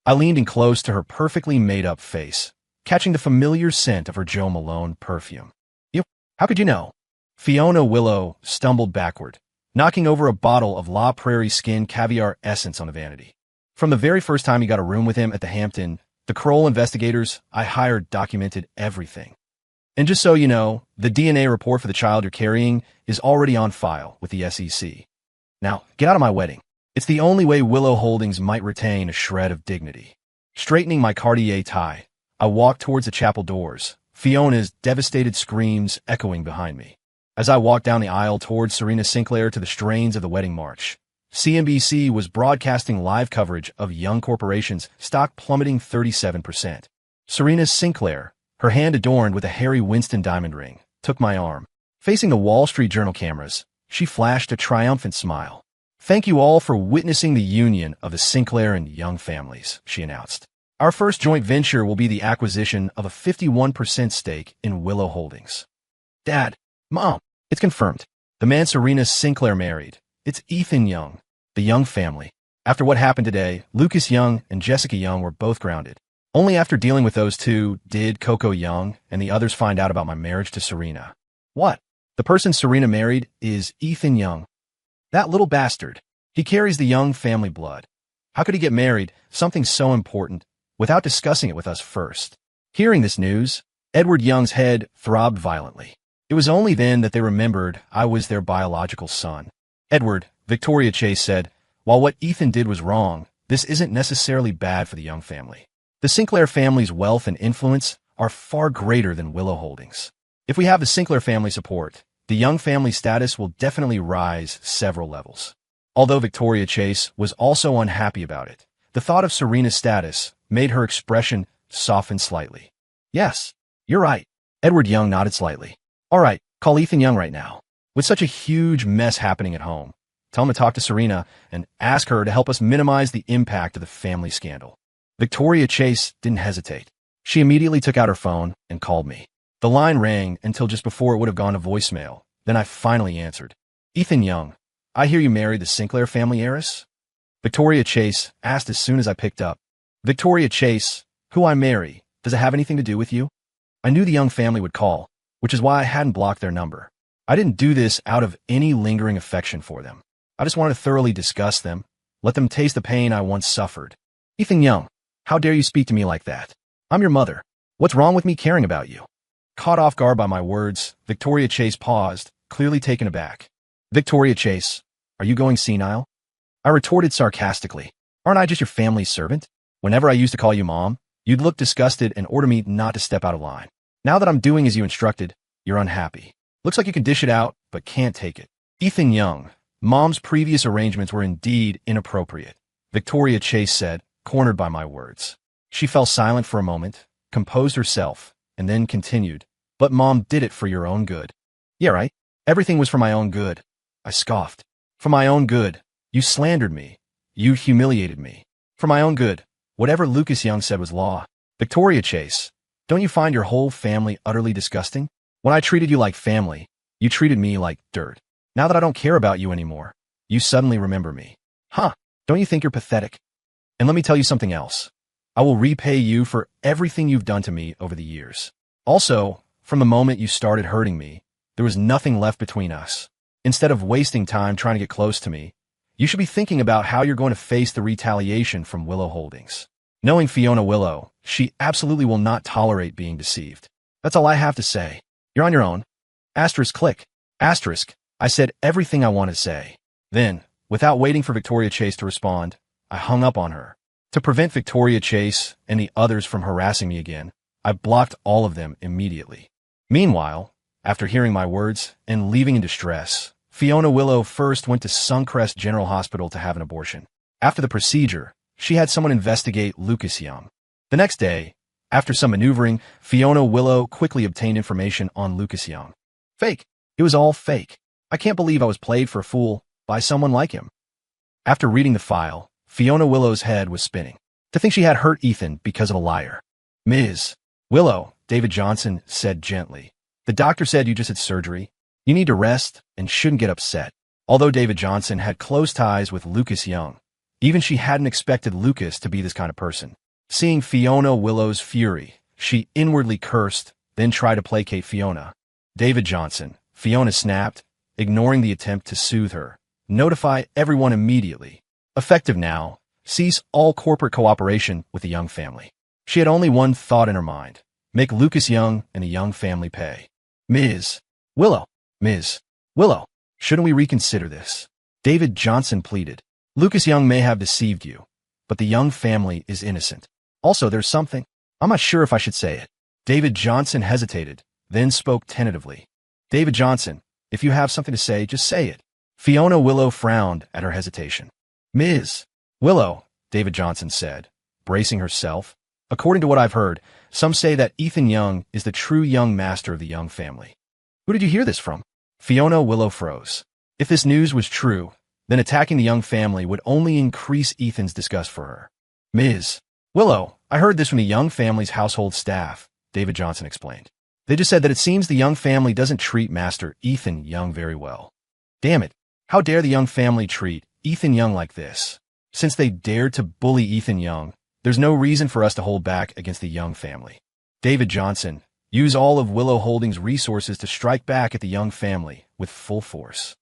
I leaned in close to her perfectly made-up face, catching the familiar scent of her Jo Malone perfume. How could you know? Fiona Willow stumbled backward, knocking over a bottle of La Prairie Skin Caviar Essence on the vanity. From the very first time you got a room with him at the Hampton, the Kroll investigators I hired documented everything. And just so you know, the DNA report for the child you're carrying is already on file with the SEC. Now, get out of my wedding. It's the only way Willow Holdings might retain a shred of dignity. Straightening my Cartier tie, I walked towards the chapel doors, Fiona's devastated screams echoing behind me. As I walked down the aisle towards Serena Sinclair to the strains of the wedding march, CNBC was broadcasting live coverage of Young Corporation's stock plummeting 37%. Serena Sinclair, her hand adorned with a Harry Winston diamond ring, took my arm. Facing the Wall Street Journal cameras, she flashed a triumphant smile. "Thank you all for witnessing the union of the Sinclair and Young families," she announced. "Our first joint venture will be the acquisition of a 51% stake in Willow Holdings." "Dad, Mom, it's confirmed. The man Serena Sinclair married. It's Ethan Young, the Young family. After what happened today, Lucas Young and Jessica Young were both grounded. Only after dealing with those two did Coco Young and the others find out about my marriage to Serena." "What? The person Serena married is Ethan Young? That little bastard. He carries the Young family blood. How could he get married, something so important, without discussing it with us first?" Hearing this news, Edward Young's head throbbed violently. It was only then that they remembered I was their biological son. "Edward," Victoria Chase said, "while what Ethan did was wrong, this isn't necessarily bad for the Young family. The Sinclair family's wealth and influence are far greater than Willow Holdings. If we have the Sinclair family support, the Young family status will definitely rise several levels." Although Victoria Chase was also unhappy about it, the thought of Serena's status made her expression soften slightly. "Yes, you're right." Edward Young nodded slightly. "All right, call Ethan Young right now. With such a huge mess happening at home, tell him to talk to Serena and ask her to help us minimize the impact of the family scandal." Victoria Chase didn't hesitate. She immediately took out her phone and called me. The line rang until just before it would have gone to voicemail. Then I finally answered. "Ethan Young, I hear you married the Sinclair family heiress?" Victoria Chase asked as soon as I picked up. "Victoria Chase, who I marry, does it have anything to do with you?" I knew the Young family would call, which is why I hadn't blocked their number. I didn't do this out of any lingering affection for them. I just wanted to thoroughly discuss them, let them taste the pain I once suffered. "Ethan Young, how dare you speak to me like that? I'm your mother. What's wrong with me caring about you?" Caught off guard by my words, Victoria Chase paused, clearly taken aback. "Victoria Chase, are you going senile?" I retorted sarcastically. "Aren't I just your family's servant? Whenever I used to call you Mom, you'd look disgusted and order me not to step out of line. Now that I'm doing as you instructed, you're unhappy. Looks like you can dish it out, but can't take it." "Ethan Young, Mom's previous arrangements were indeed inappropriate," Victoria Chase said, cornered by my words. She fell silent for a moment, composed herself, and then continued. "But Mom did it for your own good." "Yeah, right. Everything was for my own good." I scoffed. "For my own good. You slandered me. You humiliated me. For my own good. Whatever Lucas Young said was law." "Victoria Chase, don't you find your whole family utterly disgusting? When I treated you like family, you treated me like dirt. Now that I don't care about you anymore, you suddenly remember me. Huh, don't you think you're pathetic? And let me tell you something else. I will repay you for everything you've done to me over the years. Also, from the moment you started hurting me, there was nothing left between us. Instead of wasting time trying to get close to me, you should be thinking about how you're going to face the retaliation from Willow Holdings. Knowing Fiona Willow, she absolutely will not tolerate being deceived. That's all I have to say. You're on your own." Asterisk click. Asterisk. I said everything I wanted to say. Then, without waiting for Victoria Chase to respond, I hung up on her. To prevent Victoria Chase and the others from harassing me again, I blocked all of them immediately. Meanwhile, after hearing my words and leaving in distress, Fiona Willow first went to Suncrest General Hospital to have an abortion. After the procedure, she had someone investigate Lucas Young. The next day, after some maneuvering, Fiona Willow quickly obtained information on Lucas Young. Fake. It was all fake. I can't believe I was played for a fool by someone like him. After reading the file, Fiona Willow's head was spinning. To think she had hurt Ethan because of a liar. "Ms. Willow," David Johnson said gently. "The doctor said you just had surgery. You need to rest and shouldn't get upset." Although David Johnson had close ties with Lucas Young, even she hadn't expected Lucas to be this kind of person. Seeing Fiona Willow's fury, she inwardly cursed, then tried to placate Fiona. "David Johnson," Fiona snapped, ignoring the attempt to soothe her. "Notify everyone immediately. Effective now. Cease all corporate cooperation with the Young family." She had only one thought in her mind. Make Lucas Young and the Young family pay. "Ms. Willow, Ms. Willow, shouldn't we reconsider this?" David Johnson pleaded. "Lucas Young may have deceived you, but the Young family is innocent. Also, there's something. I'm not sure if I should say it." David Johnson hesitated, then spoke tentatively. "David Johnson, if you have something to say, just say it. Fiona Willow frowned at her hesitation. Ms. Willow, David Johnson said, bracing herself. According to what I've heard, some say that Ethan Young is the true young master of the Young family. Who did you hear this from? Fiona Willow froze. If this news was true, then attacking the Young family would only increase Ethan's disgust for her. Ms. Willow, I heard this from the Young family's household staff, David Johnson explained. They just said that it seems the Young family doesn't treat Master Ethan Young very well. Damn it, how dare the Young family treat Ethan Young like this? Since they dared to bully Ethan Young, there's no reason for us to hold back against the Young family. David Johnson, use all of Willow Holdings' resources to strike back at the Young family with full force.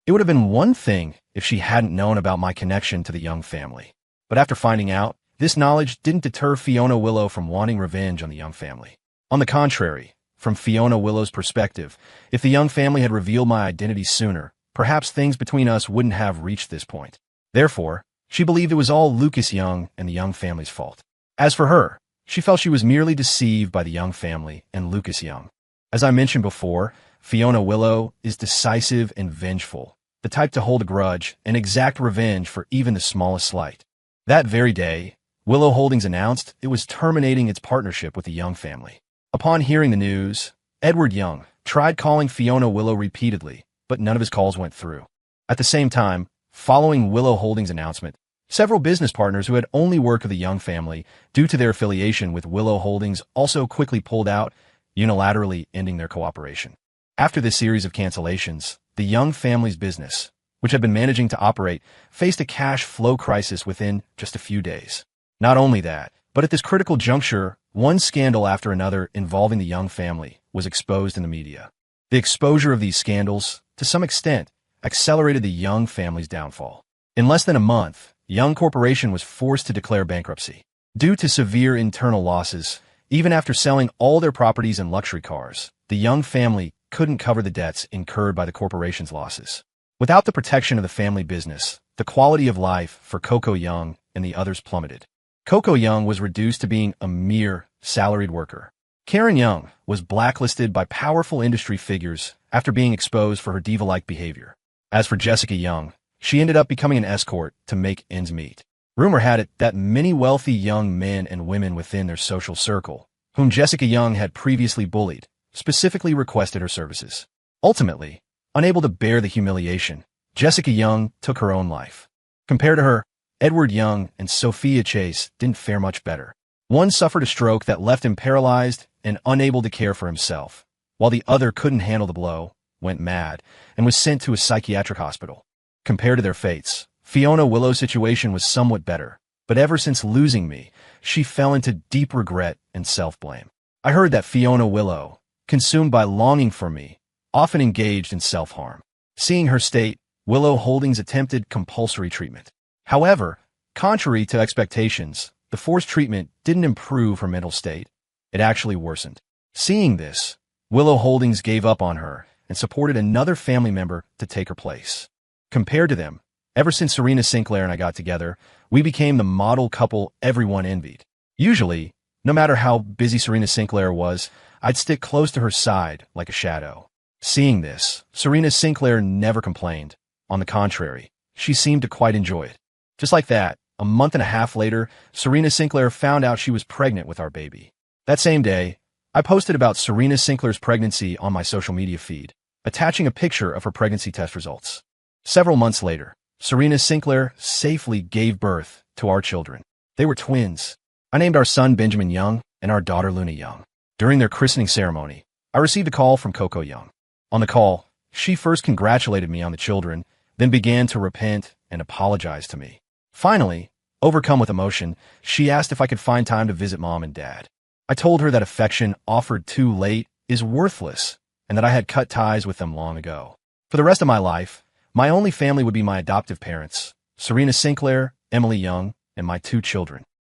It would have been one thing if she hadn't known about my connection to the Young family. But after finding out, this knowledge didn't deter Fiona Willow from wanting revenge on the Young family. On the contrary, from Fiona Willow's perspective, if the Young family had revealed my identity sooner, perhaps things between us wouldn't have reached this point. Therefore, she believed it was all Lucas Young and the Young family's fault. As for her, she felt she was merely deceived by the Young family and Lucas Young. As I mentioned before, Fiona Willow is decisive and vengeful, the type to hold a grudge and exact revenge for even the smallest slight. That very day, Willow Holdings announced it was terminating its partnership with the Young family. Upon hearing the news, Edward Young tried calling Fiona Willow repeatedly, but none of his calls went through. At the same time, following Willow Holdings' announcement, several business partners who had only worked with the Young family due to their affiliation with Willow Holdings also quickly pulled out, unilaterally ending their cooperation. After this series of cancellations, the Young family's business, which had been managing to operate, faced a cash flow crisis within just a few days. Not only that, but at this critical juncture, one scandal after another involving the Young family was exposed in the media. The exposure of these scandals, to some extent, accelerated the Young family's downfall. In less than a month, Young Corporation was forced to declare bankruptcy. Due to severe internal losses, even after selling all their properties and luxury cars, the Young family couldn't cover the debts incurred by the corporation's losses. Without the protection of the family business, the quality of life for Coco Young and the others plummeted. Coco Young was reduced to being a mere salaried worker. Karen Young was blacklisted by powerful industry figures after being exposed for her diva-like behavior. As for Jessica Young, she ended up becoming an escort to make ends meet. Rumor had it that many wealthy young men and women within their social circle, whom Jessica Young had previously bullied, specifically requested her services. Ultimately, unable to bear the humiliation, Jessica Young took her own life. Compared to her, Edward Young and Sophia Chase didn't fare much better. One suffered a stroke that left him paralyzed and unable to care for himself, while the other couldn't handle the blow, went mad, and was sent to a psychiatric hospital. Compared to their fates, Fiona Willow's situation was somewhat better, but ever since losing me, she fell into deep regret and self-blame. I heard that Fiona Willow, consumed by longing for me, often engaged in self-harm. Seeing her state, Willow Holdings attempted compulsory treatment. However, contrary to expectations, the forced treatment didn't improve her mental state. It actually worsened. Seeing this, Willow Holdings gave up on her and supported another family member to take her place. Compared to them, ever since Serena Sinclair and I got together, we became the model couple everyone envied. Usually, no matter how busy Serena Sinclair was, I'd stick close to her side like a shadow. Seeing this, Serena Sinclair never complained. On the contrary, she seemed to quite enjoy it. Just like that, a month and a half later, Serena Sinclair found out she was pregnant with our baby. That same day, I posted about Serena Sinclair's pregnancy on my social media feed, attaching a picture of her pregnancy test results. Several months later, Serena Sinclair safely gave birth to our children. They were twins. I named our son Benjamin Young and our daughter Luna Young. During their christening ceremony, I received a call from Coco Young. On the call, she first congratulated me on the children, then began to repent and apologize to me. Finally, overcome with emotion, she asked if I could find time to visit Mom and Dad. I told her that affection offered too late is worthless and that I had cut ties with them long ago. For the rest of my life, my only family would be my adoptive parents, Serena Sinclair, Emily Young, and my two children.